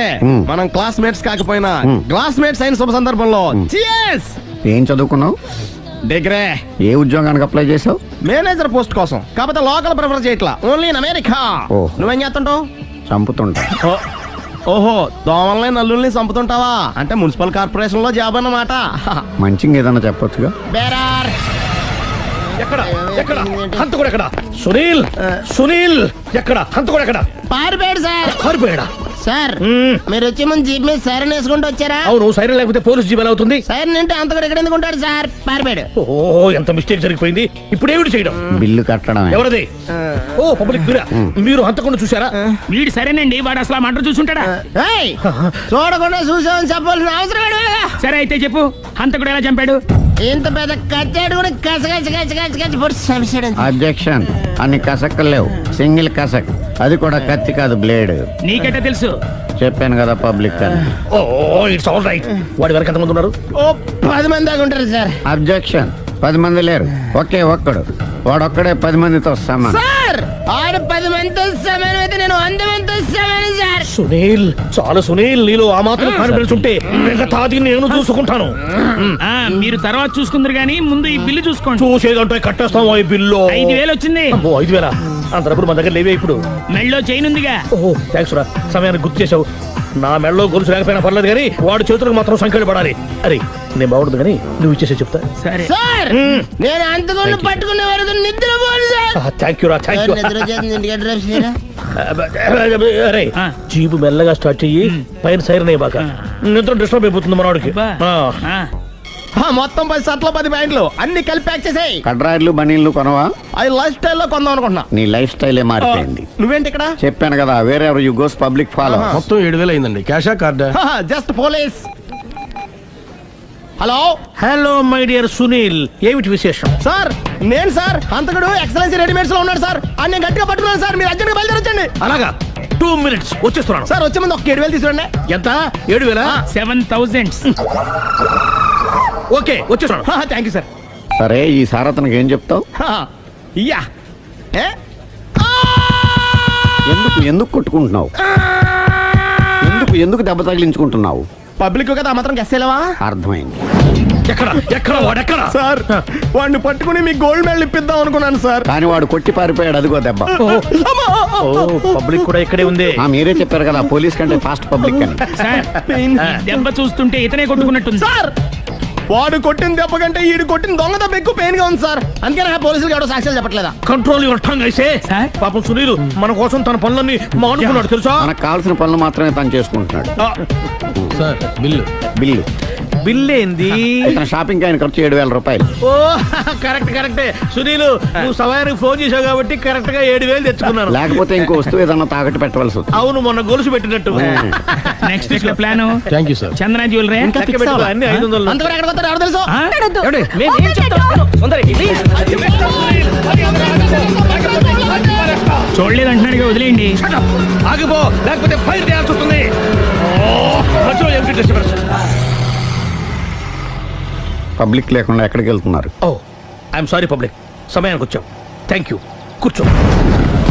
మనం క్లాస్మేట్స్ కాకపోయినా క్లాస్మేట్స్ అయిన శుభ సందర్భంలో cheers. ఏం చదువుకున్నావు? డిగ్రీ. ఏ ఉద్యోగానికి అప్లై చేసావు? మేనేజర్ పోస్ట్ కోసం. కాకపోతే లోకల్ ప్రిఫర్ చేయట్లా, ఓన్లీ ఇన్ అమెరికా. నువ్వేం చేస్తుంటావు? చంపుతుంటా. ఓహో, దోమల్ని నల్లుల్ని చంపుతుంటావా? అంటే మున్సిపల్ కార్పొరేషన్ లో జాబ్ అన్నమాట. మంచిగా ఏదన్నా చెప్పొచ్చుగా. బేరార్. ఎక్కడ ఎక్కడ హంతకుడు ఎక్కడ? సునీల్, సునీల్ ఎక్కడ? హంతకుడు ఎక్కడ? పారిపోయాడు సార్. పారిపోయాడా? సార్ మీరు వచ్చే ముందు జీప్ మీద సైరన్ వేసుకుంటూ వచ్చారా? అవును, సైరన్ లేకపోతే పోలీస్ జీవన్ అవుతుంది. సైరన్ అంటే అంతకుడు ఎక్కడ ఎందుకు ఉంటాడు సార్? పారిపోయాడు. ఓ ఎంత మిస్టేక్ జరిగిపోయింది. ఇప్పుడు ఏమిటి చేయడం? బిల్లు కట్టడం. ఎవరది? ఓ పబ్లిక్ మీరా? మీరు హంతకుండా చూసారా? వీడు సరేనండి, వాడు అసలు మంట చూసుంటాడా? చూడకుండా చూసామని చెప్పాల్సిన అవసరం లేదు. సరే అయితే చెప్పు, హంతకుడు ఎలా చంపాడు? ఇంత పెద్ద కచ్చాడు కూడా కసగచ్చి పొడి చంపేశాడు. అబ్జెక్షన్. అన్ని కసక్కలు లేవు, సింగిల్ కసక్. అది కూడా కత్తి కాదు, బ్లేడ్. నీకెట్టా తెలుసు? చెప్పాను కదా పబ్లిక్ అని. Oh it's all right. వాడి వరకు ఎంతమంది ఉన్నారు? ఓ 10 మంది దాకా ఉంటారు సార్. అబ్జెక్షన్. 10 మంది లేరు, ఒకే ఒక్కడు. వాడొక్కడే 10 మందితో సమానం. సార్ ఆడు 10 మందితో సమానం అయితే నేను 100 మందితో సమానం సార్. సునీల్, చాలు సునీల్, నీలో ఆ మాత్రం కాన్ఫిడెన్స్ ఉంటే మిగతాది నేను చూసుకుంటాను. మీరు తర్వాత చూసుకుందరు గానీ ముందు ఈ బిల్లు చూసుకోండి. చూసేదంటే కట్టేస్తాం. ఈ బిల్లు 5,000 వచ్చింది. 5,000 అంతప్పుడు మన దగ్గర లేవే ఇప్పుడు. మెళ్ళో చైన్ ఉందిగా. ఓహో థ్యాంక్స్ రా, సమయానికి గుర్తు చేసావు. నా మెడలో గొలుసు లేకపోయినా పర్లేదు కానీ వాడి చేతులకు మాత్రం సంఖ్యలు పడాలి. అరే నేను బాగుండదు కానీ నువ్వు ఇచ్చేసే చెప్తా. సరే సార్ నేను అంతకుండా పట్టుకునే వరకు నిద్ర పోను సార్. థ్యాంక్ యూ రా, థ్యాంక్ యూ. నిద్ర వచ్చేస్తుంది, ఇంటికి డ్రైవ్ చేయరా? అరే ఆ. జీపు మెల్లగా స్టార్ట్ చెయ్యి, పైన సైరన్ అయ్యాక నిద్ర డిస్టర్బ్ అయిపోతుంది మనవాడికి. బా. ఆ. ఆ, మొత్తం 10 షర్ట్లు 10 ప్యాంట్లు అన్ని కలిపి ప్యాక్ చేసేయ్. కడ్రాయిలు బనీళ్లు కొనవా? అది లైఫ్ స్టైల్లో కొందాం అనుకుంటున్నా. నీ లైఫ్ స్టైలే మారిపోయింది. నువ్వేంటి ఇక్కడ? చెప్పాను కదా, వేరే ఎవరు యు గోస్ పబ్లిక్ ఫాలో. మొత్తం 7,000 అయిందండి. క్యాషా కార్డా? Just police. Hello hello my dear Sunil, ఏమిటి విశేషం? సార్, నేను సార్ అంతకుడు ఎక్సలెన్సీ రెడీమేడ్స్ లో ఉన్నాడు సార్. అని నేను గట్టిగా పట్టుకున్నాను సార్. మీరు అర్జెంట్గా బయలుదేరొచ్చండి. అలాగా 2 minutes వచ్చేస్తున్నాను. సార్ వచ్చే ముందు ఒక 7,000 తీసుకురండి. ఎంత? 7,000? 7,000. ఓకే వచ్చేస్తున్నాను. Thank you sir. సరే, ఈ సారతనకి ఏం చెప్తావు? యా ఏ? ఎందుకు కొట్టుకుంటున్నావు? ఎందుకు దెబ్బ తగిలించుకుంటున్నావు? పబ్లిక్ కదా మాత్రం గెస్సేలేవా? అర్థమైంది. ఎక్కడ వాడెక్కడ? సార్ వాడిని పట్టుకుని మీ గోల్డ్ మెడల్ ఇప్పిద్దాం అనుకున్నాను సార్. కానీ వాడు కొట్టి పారిపోయాడు, అదిగో దెబ్బ. పబ్లిక్ కూడా ఇక్కడే ఉంది. మీరే చెప్పారు కదా, పోలీస్ కంటే ఫాస్ట్ పబ్లిక్ అని. సార్, ఈ దెబ్బ చూస్తుంటే ఇతనే కొట్టుకున్నట్టుంది. సార్ వాడు కొట్టిన దెబ్బ కంటే ఈడు కొట్టిన దొంగ దెబ్బ ఎక్కువ పెయిన్ గా ఉంది సార్. అందుకే నా పోలీసులు ఎవడో సాక్ష్యాలు చెప్పట్లేదా? కంట్రోల్ యువర్ టంగ్ అయితే. సార్? పాపం సునీల్ మన కోసం తన పనులన్నీ మానుకున్నాడు తెలుసా? మనకు కావాల్సిన పనులు మాత్రమే తను చేసుకుంటున్నాడు. Sir bill. బిల్ ఏంది? ఇతను షాపింగ్ ఆయన ఖర్చు 7,000 రూపాయలు. ఓ కరెక్టే సునీల్, నువ్వు సమయానికి ఫోన్ చేసావు కాబట్టి కరెక్ట్ గా 7,000 తెచ్చుకున్నాను. లేకపోతే ఇంకో వస్తువు ఏదన్నా తాకట్టు పెట్టవలసి వస్తుంది. అవును, మొన్న గొలుసు పెట్టినట్టు. Next week plan thank you sir. Chandana jewellery. లెక్క పెట్టుకో, అన్ని 500. అంతవరకు ఎక్కడ పోతారు ఎవరు తెలుసు? చూడలేదంటున్నాడు, వదిలేయండి. ఆగిపో, లేకపోతే ఫైర్ చేయాల్సి వస్తుంది. మధ్యలో ఏమిటి disturbance? పబ్లిక్ లేకుండా ఎక్కడికి వెళ్తున్నారు? ఓ ఐఎమ్ సారీ పబ్లిక్, సమయానికి వచ్చాం. థ్యాంక్ యూ, కూర్చో.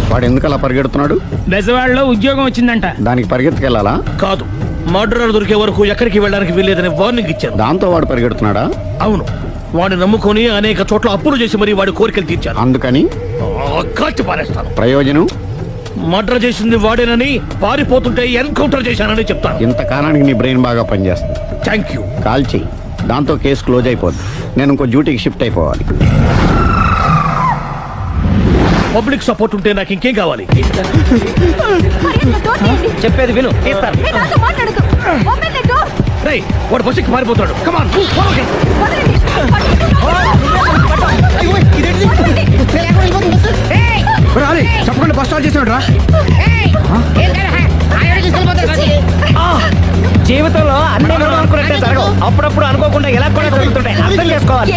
వాడు ఎందుకు అలా పరిగెడుతున్నాడు? బెజవాడలో ఉద్యోగం వచ్చిందంట. దానికి పరిగెత్తుకెళ్ళాలా? కాదు, మర్డరర్ దొరికే వరకు ఎక్కడికి వెళ్ళడానికి వీల్లేదని వార్నింగ్ ఇచ్చాను. దాంతో వాడు పరిగెడుతున్నాడా? అవును, వాడిని నమ్ముకొని అనేక చోట్ల అప్పులు చేసి మరి వాడి కోరికలు తీర్చాను. అందుకని కాల్చి పారేస్తాను. ప్రయోజనం? మర్డర్ చేసింది వాడేనని, పారిపోతుంటే ఎన్కౌంటర్ చేశానని చెప్తాను. ఇంతకాలానికి నీ బ్రెయిన్ బాగా పనిచేస్తుంది. Thank you. కాల్ చెయ్యి, దాంతో కేసు క్లోజ్ అయిపోద్ది. నేను ఇంకో డ్యూటీకి షిఫ్ట్ అయిపోవాలి. పబ్లిక్ సపోర్ట్ ఉంటే నాకు ఇంకేం కావాలి? చెప్పేది విను. రేయ్, వాడు బస్సుకి పారిపోతాడు. కమాన్ చెప్పకుండా బస్ స్టార్ట్ చేసినాడు రా. జీవితంలో అన్ని అనుకున్నట్టే జరగవు. అప్పుడప్పుడు అనుకోకుండా ఎలా కూడా జరుగుతుంటాయి. అర్థం చేసుకోవాలి.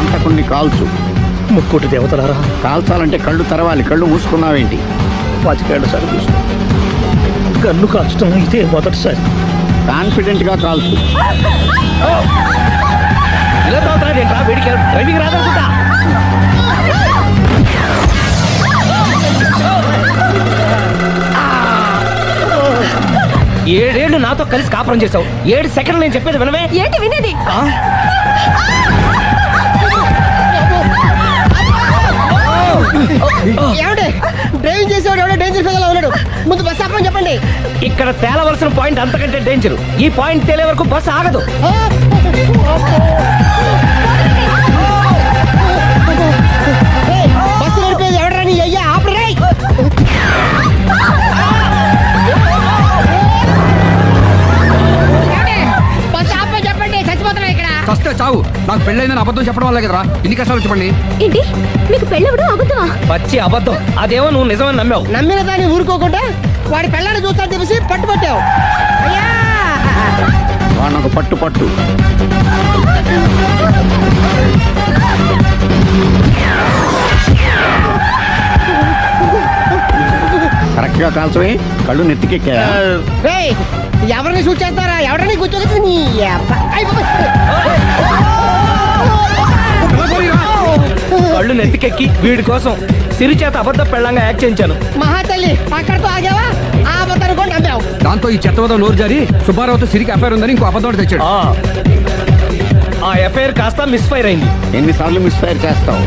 అంతకుని కాల్చు. ముక్కోటి దేవతలారా, కాల్చాలంటే కళ్ళు తెరవాలి. కళ్ళు మూసుకున్నావేంటి? 25 సార్లు చూసుకో. గన్ను కాల్చడం ఇదే మొదటిసారి. కాన్ఫిడెంట్ గా కాల్చు. ఇలా తాగుతున్నాడు ఏంట్రా? వీడికి డ్రైవింగ్ రాదనుకుంటా. ఏడేళ్లు నాతో కలిసి కాపురం చేసావు. 7 సెకండ్లు నేను చెప్పేది వినవే. ఏంటి వినేది? డ్రైవింగ్ చేసేవాడు ఎవడో డేంజర్ ఫీల్ ఉన్నాడు. ముందు బస్ ఆపమని చెప్పండి. ఇక్కడ తేలవలసిన పాయింట్ అంతకంటే డేంజర్. ఈ పాయింట్ తేలే వరకు బస్సు ఆగదు. బస్సు నడిపేది ఎవడరా నీ అయ్యా? ఆపరే. బస్ ఆపమని చెప్పండి, చచ్చిపోతున్నా ఇక్కడ. ఫస్ట్ చావు. నాకు పెళ్ళైందని అబద్ధం చెప్పడం వల్ల కదరా ఇన్ని కష్టాలు చెప్పండి. ఏంటి మీకు పెళ్ళవడం అబద్ధమా? పచ్చి అబద్ధం. అదేమో నువ్వు నిజమని నమ్మావు. నమ్మిన దాన్ని ఊరుకోకుండా వాడి పెళ్ళాన్ని చూస్తాను తెలిసి పట్టుపట్టావు. అయ్యా వాడినొక పట్టు. కరెక్ట్ గా కాల్చవే. కళ్ళు నెత్తికెక్కా. రేయ్, ఎవరిని షూట్ చేస్తారా? ఎవరిని కూర్చోగచ్చు నీ కళ్ళు నెత్తికెక్కి వీడి కోసం సిరి చేత అబద్ధ పెళ్ళంగా యాక్ట్ చేయించాను. మహాతల్లి అక్కడితో ఆగావా? ఆ అబద్ధాన్ని కూడా నమ్మావు. దాంతో ఈ చెత్తవద నోరు జారి సుబ్బారావుతో సిరికి అఫైర్ ఉందని ఇంకో అబద్ధం తెచ్చాడు. ఆ ఎఫ్ఐఆర్ కాస్త మిస్ఫైర్ అయింది. ఎన్నిసార్లు మిస్ఫైర్ చేస్తావు?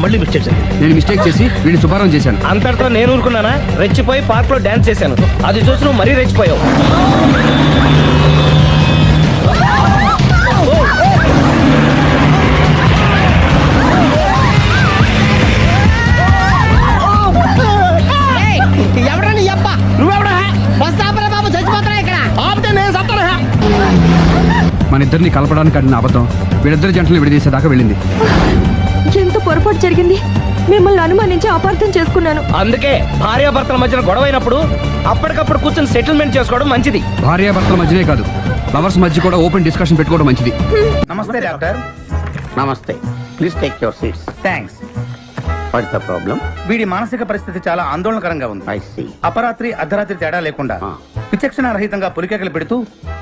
మళ్ళీ మిస్టేక్ జరిగింది. నేను మిస్టేక్ చేసి వీడిని శుభారం చేశాను. అంతటితో నేను ఊరుకున్నానా? రెచ్చిపోయి పార్క్ లో డాన్స్ చేశాను. అది చూసి నువ్వు మరీ రెచ్చిపోయావు. ఎవడని అప్ప నువ్వెవడా? బస్ ఆపరా బాబు, చచ్చిపోతారా ఇక్కడ? ఆపితే నేను చస్తానా? మన ఇద్దరిని కలపడానికి అడిగిన అబద్ధం వీళ్ళిద్దరి జంటలు విడదీసేదాకా వెళ్ళింది. ఎంత పొరపాటు జరిగింది. మిమ్మల్ని అనుమానించి అపార్థం చేసుకున్నాను. అందుకే భార్యాభర్తల మధ్యన గొడవ అయినప్పుడు అప్పటికప్పుడు కూర్చొని సెటిల్మెంట్ చేసుకోవడం మంచిది. భార్యాభర్తల మధ్యనే కాదు, లవర్స్ మధ్య కూడా ఓపెన్ డిస్కషన్ పెట్టుకోవడం మంచిది. నమస్తే డాక్టర్. నమస్తే. Please take your seats. Thanks. What's the problem? వీడి మానసిక పరిస్థితి చాలా ఆందోళనకరంగా ఉంది. I see. అపరాత్రి అర్ధరాత్రి తేడా లేకుండా విచక్షణ రహితంగా పులికేకలు పెడుతూ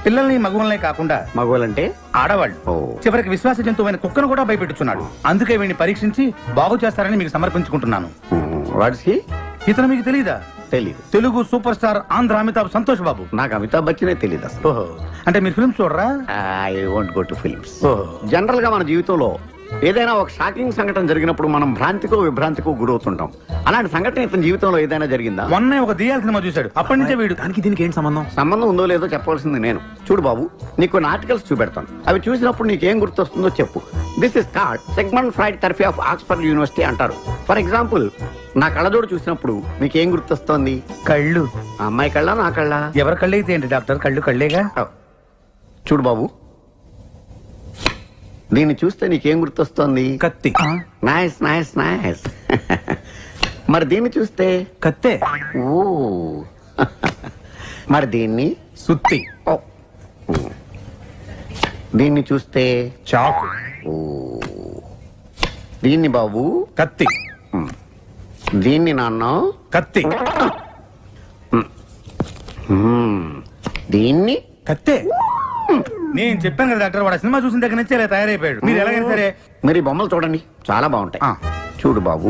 పిల్లల్ని మగువల్నే కాకుండా మగవాళ్ళంటే ఆడవాళ్ళు ఓ. చివరికి విశ్వాస జంతువైన కుక్కను కూడా భయపెట్టుచున్నాడు. అందుకే వీడిని పరీక్షించి బాగు చేస్తారని మీకు సమర్పించుకుంటున్నాను. Watts he? ఇతను మీకు తెలీదా? తెలీదు. Telugu super star Andhra Amitabh Santosh Babu. నాకు అమితాబ్ బచ్చనే తెలీదు అసలు. ఓహో, అంటే మీరు ఫిల్మ్స్ చూడరా? I won't go to films. ఓహో. జనరల్ గా మన జీవితంలో ఏదైనా ఒక షాకింగ్ సంఘటన జరిగినప్పుడు మనం భ్రాంతికో విభ్రాంతికో గురవుతుంటాం. అలాంటి సంఘటన ఇతని జీవితంలో ఏదైనా జరిగిందా? మొన్నే ఒక దియాల సినిమా చూశాడు. అప్పటి నుంచే వీడు దానికి దీనికి ఏంటి సంబంధం? సంబంధం ఉందో లేదో చెప్పవలసింది నేను. చూడు బాబు, నీకు కొన్ని ఆర్టికల్స్ చూపెడతాను. అవి చూసినప్పుడు నీకేం గుర్తొస్తుందో చెప్పు. This is card segment fried therapy of Oxford university అంటారు. ఫర్ ఎగ్జాంపుల్, నా కళ్ళజోడు చూసినప్పుడు నీకేం గుర్తొస్తోంది? కళ్ళు. ఆ అమ్మాయి కళ్ళ, నా కళ్ళ? ఎవరి కళ్ళు అయితే ఏంటి డాక్టర్, కళ్ళు కళ్ళేగా. చూడు బాబు, దీన్ని చూస్తే నీకేం గుర్తొస్తోంది? కత్తి. Nice nice nice. మరి దీన్ని చూస్తే? కత్తే. ఓ. మరి దీన్ని? సుత్తి. ఓ. దీన్ని చూస్తే? చాకు. ఓ. దీన్ని బాబు? కత్తి. దీన్ని నాన్న? కత్తి. దీన్ని? కత్తే. నేను చెప్పాను కదా డాక్టర్, వాడు సినిమా చూసిన దగ్గర నుంచి ఇలా తయారైపోయాడు. మీరు ఎలాగైనా సరే మరి ఈ బొమ్మలు చూడండి, చాలా బాగుంటాయి. చూడు బాబు,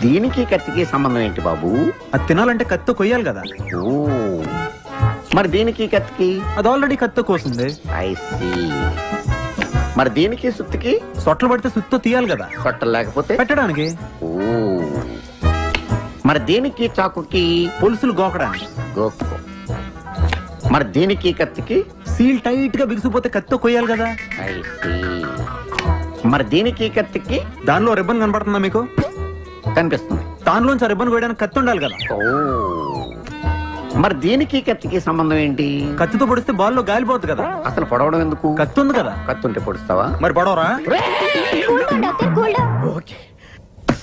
దీనికి కత్తికి సంబంధం ఏంటి బాబు? అది తినాలంటే కత్తి కొయ్యాలి కదా. ఓ. మరి దీనికి కత్తికి? అది ఆల్రెడీ కత్తి కోసింది. I see. మరి దీనికి సుత్తికి? సొట్లు పడితే సుత్తో తీయాలి కదా. సొట్టలు లేకపోతే పెట్టడానికి. ఓ. మరి దీనికి చాకుకి? పులుసులు గోకడానికి. గోక్కో. మరి దీనికి కత్తికి? సీల్ టైట్ గా బిగిసిపోతే కత్తితో కొయ్యాలి కదా. I see. మరి దీనికి కత్తికి? దానిలో రిబ్బన్ కనబడుతుందా మీకు? కనిపిస్తుంది. దానిలోంచి రిబ్బన్ కొయ్యడానికి కత్తి ఉండాలి కదా. ఓ. మరి దీనికి కత్తికి సంబంధం ఏంటి? కత్తితో పొడిస్తే బాల్లో గాలిపోతుంది కదా. అసలు పొడవడం ఎందుకు? కత్తి ఉంది కదా. కత్తి ఉంటే పొడుస్తావా? మరి పొడవరా? ఓకే,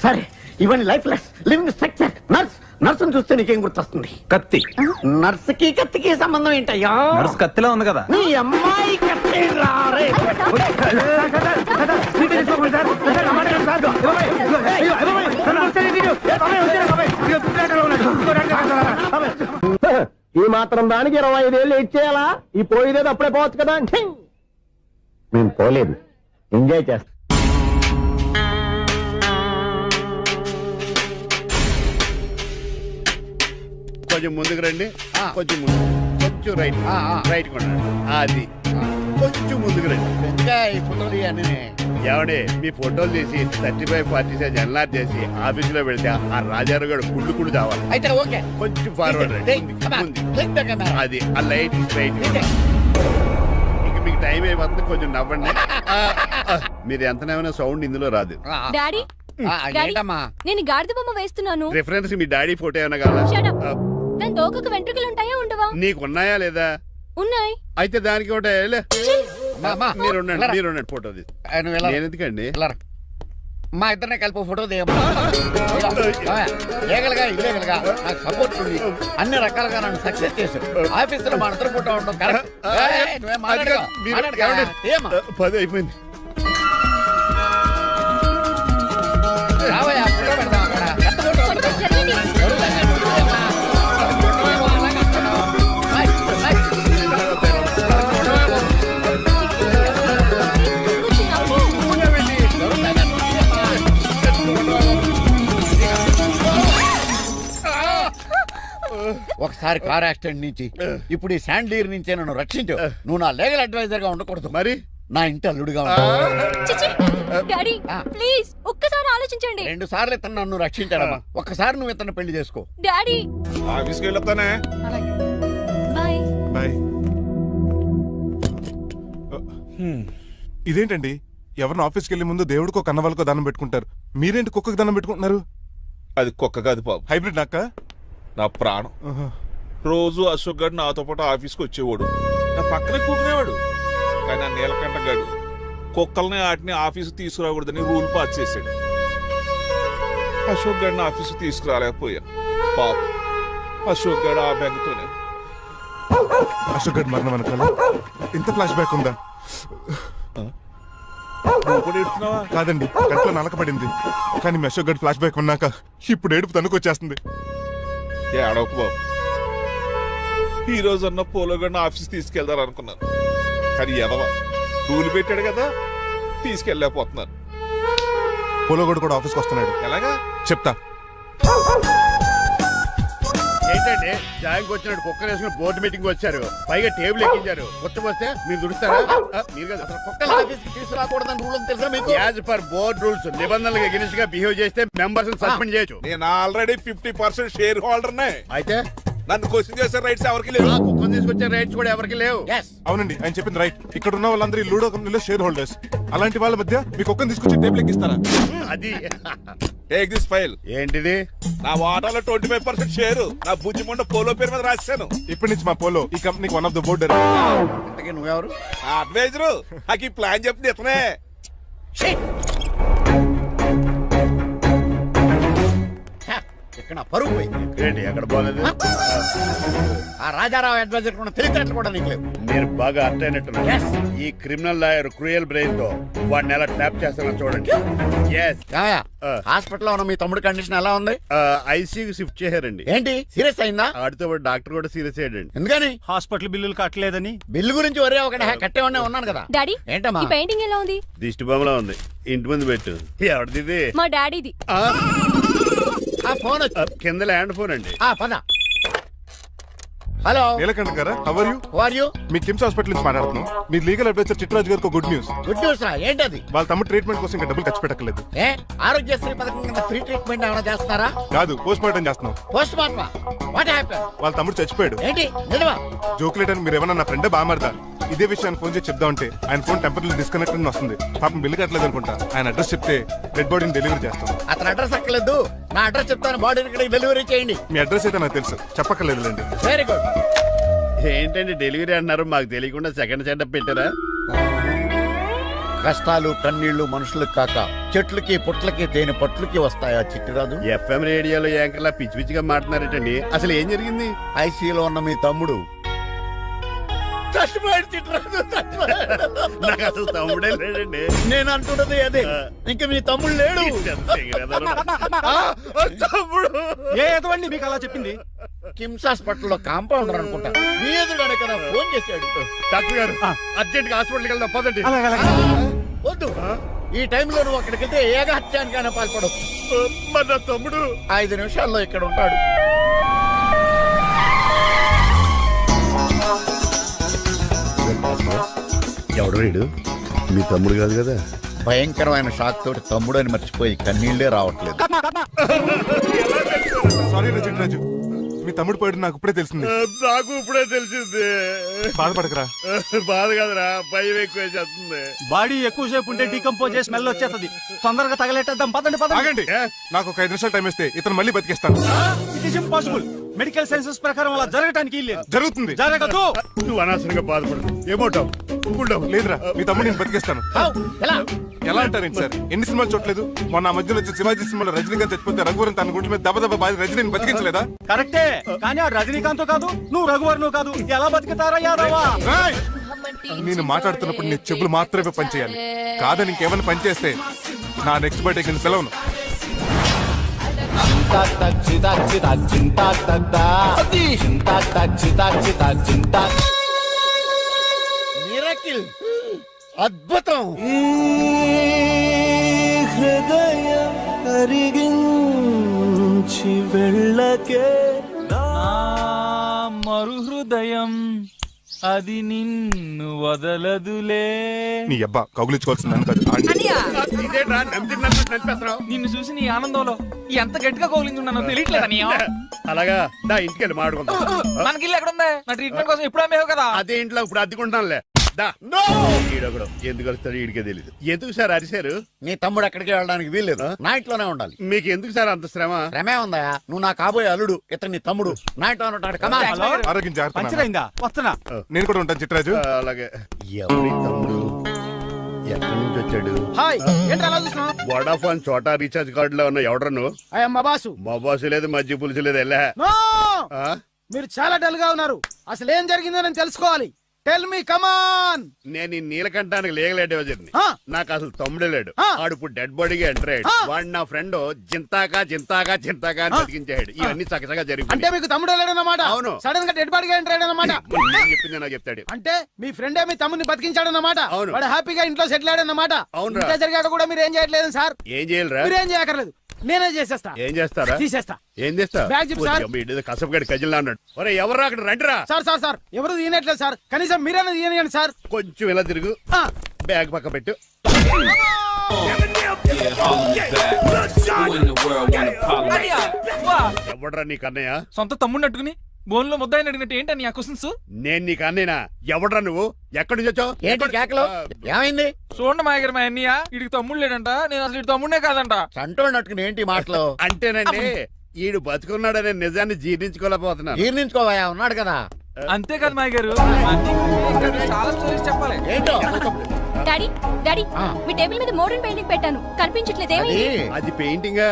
సరే. ఇవన్నీ lifeless living structure. Nurse. నర్సును చూస్తే నీకేం గుర్తొస్తుంది? కత్తి. నర్సుకి కత్తికి సంబంధం ఏంటయ్యా? నర్సు కత్తిలా ఉంది కదా. నీ అమ్మాయి కత్తి రారే. ఈ మాత్రం దానికి 25 ఏళ్ళు ఇచ్చేయాలా? ఈ పోయిదేది అప్పుడే పోవచ్చు కదా. మేము పోలేదు, ఎంజాయ్ చేస్తాం. కొంచెం ముందుకు రండి. కొంచెం ముందు, కొంచెం రైట్. రైట్ కొనండి. అది కొంచెం ముందుకు రండి. ఇంకా ఈ ఫోటోలు ఇవన్నీ ఏమండి, మీ ఫోటోలు తీసి 35, 40 సైజ్ ఎన్లార్ చేసి ఆఫీసులో పెడితే ఆ రాజారావు గారు కుళ్ళు కుళ్ళు చావాలి. అయితే ఓకే. కొంచెం ఫార్వర్డ్ రండి. ముందు. అది ఆ లైట్ స్ట్రైట్. ఇంక మీకు టైం అయిపోతుంది, కొంచెం నవ్వండి. మీరు ఎంతనేమైనా సౌండ్ ఇందులో రాదు. డాడీ, ఏంటమ్మా? నేను గాడిద బొమ్మ వేస్తున్నాను. రిఫరెన్స్ మీ డాడీ ఫోటో ఏమైనా కావాలా? దాని తోకకు వెంట్రుకలు ఉంటాయా ఉండవా? నీకున్నాయా లేదా? ఉన్నాయి. అయితే దానికి ఒకటే. మీరు ఉండండి, ఫోటో తీసి. నేను ఎందుకండి? మా ఇద్దరినే కలిపి ఫోటో దిగమ్మా. ఏగలగా ఇల్లేగలగా నాకు సపోర్ట్ ఉంది. అన్ని రకాలుగా నన్ను సక్సెస్ చేశారు. ఆఫీసులో మా ఇద్దరు ఫోటో ఉండడం కరెక్ట్. 10 అయిపోయింది. రావయ్యా, ఫోటో పెడదాం అక్కడ. పెద్ద ఫోటో పెడదాం. ఒకసారి కార్ యాక్సిడెంట్ నుంచి, ఇప్పుడు ఈ శాండ్లీర్ నుంచే నన్ను రక్షించు. నువ్వు నా లీగల్ అడ్వైజర్ గా ఉండకూడదు, మరి నా ఇంటి అల్లుడుగా ఉంటావు. డాడీ ప్లీజ్ ఒక్కసారి ఆలోచించండి. 2 సార్లు ఇతను నన్ను రక్షించాడమ్మా. ఒక్కసారి నువ్వు ఇతను పెళ్లి చేసుకో. డాడీ ఆఫీస్కి వెళ్ళొస్తానే. బాయ్. బాయ్. ఇదేంటండి, ఎవరిని ఆఫీస్కి వెళ్ళే ముందు దేవుడికో కన్నవాళ్ళకో దండం పెట్టుకుంటారు, మీరేంటి కుక్కకి దండం పెట్టుకుంటున్నారు? అది కుక్క కాదు బాబు, హైబ్రిడ్ నాక్క. నా ప్రాణం. రోజు అశోక్ గడు నాతో పాటు ఆఫీస్కి వచ్చేవాడు, నా పక్కనే కూకునేవాడు. కానీ ఆ నీలకంఠ గడు కుక్కల్ని వాటిని ఆఫీసు తీసుకురాకూడదని రూల్ పాస్ చేశాడు. అశోక్ గడిని ఆఫీసు తీసుకురాలేకపోయా. పాప అశోక్ గడు ఆ బెంగతోనే. అశోక్ గడ్ మరణం వెనకాల ఇంత ఫ్లాష్ బ్యాక్ ఉందా? కాదండి, కంట్లో నలకపడింది. కానీ మీ అశోక్ గడ్ ఫ్లాష్ బ్యాక్ ఉన్నాక ఇప్పుడు ఏడుపు తనుకొచ్చేస్తుంది. ఏడవకు బాబు, ఈ రోజు అన్న పోలో గడిని ఆఫీస్ తీసుకెళ్దారు అనుకున్నాను. కానీ ఎదవ రూల్ పెట్టాడు కదా, తీసుకెళ్ళలేకపోతున్నాను. పోలోగోడు కూడా ఆఫీస్కి వస్తున్నాడు. ఎలాగా చెప్తా. ఏంటంటే జాయింగ్ వచ్చినట్టు కుక్కర్ వేసుకుని బోర్డు మీటింగ్ వచ్చారు, పైగా టేబుల్ ఎక్కించారు. వస్తే మీరు దుడుస్తారా? మీరు కదా అసలు కుక్కల ఆఫీస్కి తీసుకురాకూడదని రూల్ తెలుసా మీకు? యాజ్ పర్ బోర్డ్ రూల్స్ నిబంధనలకు ఎగనిస్ట్ గా బిహేవ్ చేస్తే మెంబర్స్ సస్పెండ్ చేయొచ్చు. నేను ఆల్రెడీ 50% షేర్ హోల్డర్ నే. అయితే నన్ను క్వశ్చన్ చేసే రైట్స్ ఎవరికి లేవు, కుక్కను తీసుకొచ్చే రైట్స్ కూడా ఎవరికి లేవు. అవునండి, ఆయన చెప్పింది రైట్. ఇక్కడ ఉన్న వాళ్ళందరూ లూడో కంపెనీలో షేర్ హోల్డర్స్. అలాంటి వాళ్ళ మధ్య మీ కుక్కను తీసుకొచ్చి టేబుల్ ఎక్కిస్తారా? అది టేక్ దిస్ ఫైల్. ఏంటిది? నా వాటాలో 25% షేరు నా బుజ్జిముండ పోలో పేరు మీద రాశాను. ఇప్పటి నుంచి మా పోలో ఈ కంపెనీకి వన్ ఆఫ్ ద బోర్డర్. నువ్వెవరు? అడ్వైజరు. నాకు ఈ ప్లాన్ చెప్పింది ఇతనే. ఇక్కడ పరుగు పోయింది. ఏంటి ఎక్కడ పోలేదు? ఆ రాజారావు అడ్వైజర్ కూడా తెలియటట్లు కూడా నీకు లేవు. మీరు బాగా అర్థ అయినట్టున్నారు. ఈ క్రిమినల్ లాయర్ క్రూయల్ బ్రెయిన్ తో వాడిని ఎలా ట్యాప్ చేస్తానో చూడండి. హాస్పిటల్లో ఉన్న మీ తమ్ముడి కండిషన్ ఎలా ఉంది? ఐసీయూకి షిఫ్ట్ చేశారండి. ఏంటి సీరియస్ అయిందా? ఆడితో పాటు డాక్టర్ కూడా సీరియస్ అయ్యాడండి. ఎందుకని? హాస్పిటల్ బిల్లులు కట్టలేదని. బిల్లు గురించి ఒరే ఒకటి కట్టేవాడినే ఉన్నాను కదా. డాడీ ఏంటమ్మా ఈ పెయింటింగ్ ఎలా ఉంది? దిష్టి బొమ్మలా ఉంది, ఇంటి ముందు పెట్టు. ఎవరిది? మా డాడీది. ఆ ఫోన్ కింద ల్యాండ్ ఫోన్ అండి. పద. హలో నీలకంఠ గారా, how are you? Who are you? మీ కిమ్స్ హాస్పిటల్ నుంచి మాట్లాడుతున్నాం. మీ లీగల్ అడ్వైజర్ చిట్రాజు గారికి గుడ్ న్యూస్. గుడ్ న్యూస్ రా. ఏంటది? వాళ్ళ తమ్ముడు ట్రీట్మెంట్ కోసం ఇంకా డబ్బులు ఖర్చు పెట్టలేదు. ఆరోగ్యశ్రీ పథకం కింద ఫ్రీ ట్రీట్మెంట్ ఏమైనా చేస్తున్నారా? కాదు, పోస్ట్ మార్టం చేస్తున్నాం. Post mortem? What happen? వాళ్ళ తమ్ముడు చచ్చిపోయాడు. ఏంటి నిజమా? జోకులేటని మీరు ఏమన్నా నా ఫ్రెండే బామర్దా? ఇదే విషయాన్ని ఫోన్ చేసి చెప్దామంటే ఆయన ఫోన్ టెంపరీ డిస్కనెక్ట్ అని వస్తుంది. పాపం బిల్లు కట్టలేదు అనుకుంటా. ఆయన అడ్రస్ చెప్తే డెడ్ బాడీని డెలివరీ చేస్తాం. అతను అడ్రస్ అక్కర్లేదు, నా అడ్రస్ చెప్తాను, బాడీని ఇక్కడికి డెలివరీ చేయండి. మీ అడ్రస్ అయితే నాకు తెలుసు, చెప్పక్కర్లేదులేండి. Very good. ఏంటండి డెలివరీ అన్నారు, మాకు తెలియకుండా సెకండ్ సెటప్ పెట్టారా? కష్టాలు కన్నీళ్లు మనుషులకు కాక చెట్లకి పుట్లకి తేనె పట్లకి వస్తాయా చిట్టిరాదు? ఎఫ్ఎం రేడియోలో యాంకర్లా పిచ్చి పిచ్చిగా మాట్లాడారేటండి. అసలు ఏం జరిగింది? ఐసీయూలో ఉన్న మీ తమ్ముడు చచ్చిపోయాడు చిట్టిరాదు, చచ్చిపోయాడు. నాకు అసలు తమ్ముడే లేడండి. నేను అంటున్నది అదే. ఇంకా మీ తమ్ముడు లేడు. తమ్ముడు ఏదండి మీకు అలా చెప్పింది? కిమ్స్ హాస్పిటల్లో కాంపౌండర్ అనుకుంటా. మీ ఎదురుగానే కదా ఫోన్ చేశాడు. డాక్టర్ గారు అర్జెంట్ గా హాస్పిటల్కి వెళ్దాం పదండి. వద్దు, ఈ టైంలో నువ్వు అక్కడికి వెళ్తే ఏకహత్యానికైనా పాల్పడవచ్చు. మరి నా తమ్ముడు 5 నిమిషాల్లో ఇక్కడ ఉంటాడు. ఎవడు వీడు? మీ తమ్ముడు కాదు కదా? భయంకరమైన షాక్ తోటి తమ్ముడు అని మర్చిపోయి కన్నీళ్లే రావట్లేదు. సారీ రాజు, మీ తమ్ముడు పోయాడు నాకు ఇప్పుడే తెలిసింది. నాకు ఇప్పుడే తెలిసింది. బాధపడకరా. బాధ కాదురా, భయం ఎక్కువ చేస్తుంది. బాడీ ఎక్కువసేపు ఉంటే డీకంపోజ్ చేసి స్మెల్ వచ్చేస్తుంది. తొందరగా తగలెట్టేద్దాం, పదండి పదండి. నాకు ఒక 5 నిమిషాలు టైం ఇస్తే ఇతను మళ్ళీ బతికేస్తాను. It is impossible. Medical sciences ప్రకారం అలా జరగటానికి జరుగుతుంది. జరగదు. నువ్వు అనవసరంగా బాధపడదు. ఏమోటావు? లేదురా, మీ తమ్ముడు నేను బతికేస్తాను. ఎలా అంటారేంటి సార్? ఎన్ని సినిమాలు చూడలేదు? మొన్న మధ్యలో వచ్చి శివాజీ సినిమాలో రజనీకాంత్ చచ్చిపోతే రఘువరన్ తన గుండె మీద దెబ్బ బాధ రజనీని బతికించలేదా? కరెక్టే, కానీ ఆ రజనీకాంత్ కాదు, నువ్వు రఘువరన్ కాదు. ఎలా బతుకుతారా యాదవా? నేను మాట్లాడుతున్నప్పుడు నీ చెవులు మాత్రమే పనిచేయాలి. కాదని ఇంకేమైనా పనిచేస్తే నా నెక్స్ట్ బర్త్డే కింద పిలవను. మిరకిల్, అద్భుతం. హృదయం అరిగించి వెళ్ళకే, మరు హృదయం అది నిన్ను వదలదులే. నీ అబ్బా కౌగులించుకోవాల్సింది నన్ను కాదు, ఆడిని. ఇదేట్రా నడిపేస్తున్నావు? నిన్ను చూసి నీ ఆనందంలో ఎంత గట్టిగా కౌగులించున్నానో తెలియట్లేదా? అలాగా దా ఇంటికి వెళ్ళి మాడుకుందాం. మనకి ఇల్లు ఎక్కడ ఉంది? నా ట్రీట్మెంట్ కోసం ఎప్పుడు అమ్మేవు కదా. అదే ఇంట్లో ఇప్పుడు అద్దెకుంటానులే. దా ఈడొకడు ఎందుకు వస్తాడు ఈడికే తెలీదు. ఎందుకు సార్ అరిశారు? నీ తమ్ముడు ఎక్కడికి వెళ్ళడానికి వీల్లేదు, నా ఇంట్లోనే ఉండాలి. మీకు ఎందుకు సార్ అంత శ్రమ? శ్రమే ఉందా? నువ్వు నా కాబోయే అల్లుడు, ఇతను నీ తమ్ముడు, నా ఇంట్లోనే ఉంటాడు. కమా ఆరోగ్యం జాగ్రత్త. వస్తున్నా. నేను కూడా ఉంటాను చిట్రాజు. అలాగే. ఎవరి తమ్ముడు ఎక్కడి నుంచి వచ్చాడు? వడాఫోన్ చోటా రీఛార్జ్ కార్డు లో ఉన్న ఎవడరా నువ్వు? మా బాసు లేదు, మజ్జి పులుసు లేదు. వెళ్ళా మీరు చాలా డల్ గా ఉన్నారు. అసలు ఏం జరిగిందో నేను తెలుసుకోవాలి. టెల్ మీ కమాన్. నేను ఈ నీలకంఠానికి లేగలేడు నాకు అసలు తమ్ముడే లేడు. ఆడు ఇప్పుడు డెడ్ బాడీగా ఎంటర్ అయ్యాడు. వాడు నా ఫ్రెండ్ జింతాగా జింతాగా జింతాగా అని బతికించాడు. ఇవన్నీ చక్కగా అంటే జరిగింది. మీకు తమ్ముడు లేడన్నమాట. అవును. సడన్ గా డెడ్ బాడీగా ఎంటర్ అయ్యాడన్నమాట. చెప్పింది నాకు చెప్తాడు. అంటే మీ ఫ్రెండే మీ తమ్ముని బతికించాడన్నమాట. అవును. వాడు హ్యాపీగా ఇంట్లో సెటిల్ అయ్యాడన్నమాట. అవునురా. ఇంత జరిగాక కూడా మీరు ఏం చేయట్లేదు సార్. ఏం చేయాలిరా? మీరేం చేయక్కర్లేదు, నేనే చేసేస్తా. ఏం చేస్తారా? తీసేస్తా. ఏం చేస్తా? బ్యాగ్ చెప్పు సార్. కసపగడి కజిల్లా అన్నాడు. ఒరే ఎవరు అక్కడ రండిరా. సార్ సార్ సార్ ఎవరు తీయనట్లేదు సార్. కనీసం మీరైనా తీయనియండి సార్. కొంచెం ఇలా తిరుగు. బ్యాగ్ పక్క పెట్టు. ఎవడరా నీకు అన్నయ్య? సొంత తమ్ముడిని అట్టుకుని బోన్లో ముద్దాయిని అడిగినట్టు ఏంటని ఆ క్వశ్చన్స్? నేను నీకు అన్నయ్యనా? ఎవడరా నువ్వు? ఎక్కడి నుంచి వచ్చావు? ఏంటి కేకలు? ఏమైంది? చూడండి మా దగ్గర మా అన్నయ్య ఇడికి తమ్ముడు లేడంట. నేను అసలు ఇటు తమ్ముడే కాదంట. సంటోడు నట్టుకుని ఏంటి మాటలు? అంటేనండి ఈడు బతుకున్నాడనే నిజాన్ని జీర్ణించుకోలేకపోతున్నాను. జీర్ణించుకోవా, ఉన్నాడు కదా. అంతే కదా మా గారు, చాలా స్టోరీస్ చెప్పాలి. ఏంటో డాడీ డాడీ మీ టేబుల్ మీద మోడర్న్ పెయింటింగ్ పెట్టాను, కనిపించట్లేదు. అది పెయింటింగ్.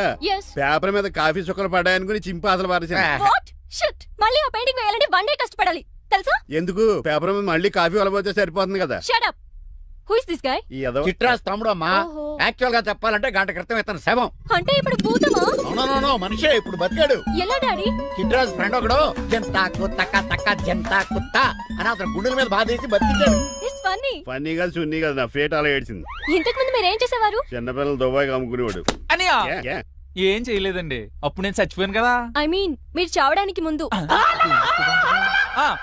పేపర్ మీద కాఫీ చుక్కలు పడ్డాయనుకుని చింపి అసలు పారేసాను. వాట్ షిట్, మళ్ళీ ఆ పెయింటింగ్ వేయాలంటే 1 డే కష్టపడాలి తెలుసా? ఎందుకు? పేపర్ మీద మళ్ళీ కాఫీ వలపోతే సరిపోతుంది కదా. Shut up. Who is this guy? ఈ ఎదవ. చిట్రాజ్ తమ్ముడు అమ్మా. ఓహో. యాక్చువల్ గా చెప్పాలంటే గంట క్రితం ఇతను శవం. అంటే ఇప్పుడు భూతమా? నో మనిషే, ఇప్పుడు బతికాడు. ఎలా డాడీ? చిట్రాజ్ ఫ్రెండ్ ఒకడు జంతా కుత్తక తక్క జంతా కుత్త అని అతను గుండెల మీద బాధేసి బతికాడు. It's funny. ఫన్నీ కాదు సున్నీ కాదు, నా ఫేట్ అలా ఏడ్చింది. ఇంతకు ముందు మీరు ఏం చేసేవారు? చిన్నపిల్లలు దుబాయ్ అమ్ముకునేవాడు. అనియా ఏ, ఏ? ఏం చేయలేదండి, అప్పుడు నేను చచ్చిపోయాను కదా. ఐ మీన్ మీరు చావడానికి ముందు.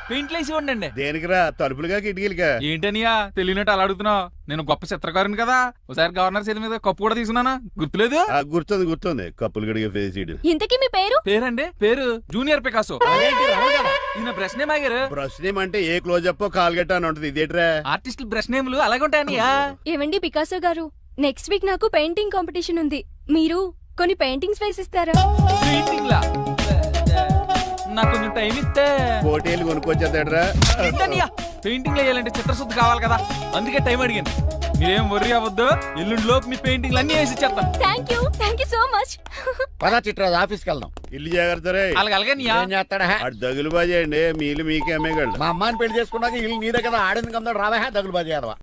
పెయింట్లు వేసి ఉండండి. దేనికిరా? తలుపులుగా కిటికీలుగా? ఏంటనియా తెలియనట్టు అలా అడుగుతున్నావు? నేను గొప్ప చిత్రకారుని కదా. ఒకసారి గవర్నర్ చేతి మీద కప్పు కూడా తీసుకున్నానా, గుర్తులేదు? గుర్తుంది కప్పులు గడిగే ఫేస్ ఇడు. ఇంతకీ మీ పేరు? పేరండి పేరు జూనియర్ పికాసో. అదేంటి రావు కదా? ఈయన బ్రష్ నేమ్ ఆగారు. బ్రష్ నేమ్ అంటే ఏ క్లోజప్ కాల్గట్ట అని ఉంటది. ఇదేట్రా? ఆర్టిస్టులు బ్రష్ నేమ్లు అలాగే ఉంటాయనియా. ఏవండి పికాసో గారు, నెక్స్ట్ వీక్ నాకు పెయింటింగ్ కాంపిటీషన్ ఉంది. మీరు కొన్ని పెయింటింగ్స్ వేసిస్తారా? పెయింటింగ్ లా నాకు కొంచెం టైం ఇస్తే. పోటీలు కొనుక్కొచ్చేదేట్రా? పెయింటింగ్ వేయాలంటే చిత్రశుద్ధి కావాలి కదా, అందుకే టైం అడిగాను. మీరేం వర్రీ అవ్వద్దు, ఎల్లుండి లోపు మీ పెయింటింగ్లు అన్ని వేసి ఇచ్చేస్తాను. Thank you so much. పదా చిట్రాజ్ ఆఫీస్కి వెళ్దాం. ఇల్లు జాగ్రత్త రే. అలాగే ఏం చేస్తాడా? అటు దగులు బాజేయండి, మీలు మీకే అమ్మేగాళ్ళు. మా అమ్మాయిని పెళ్లి చేసుకున్నాక ఇల్లు నీదే కదా, ఆడింది కదా, రావా దగులు బాజీ అదవా.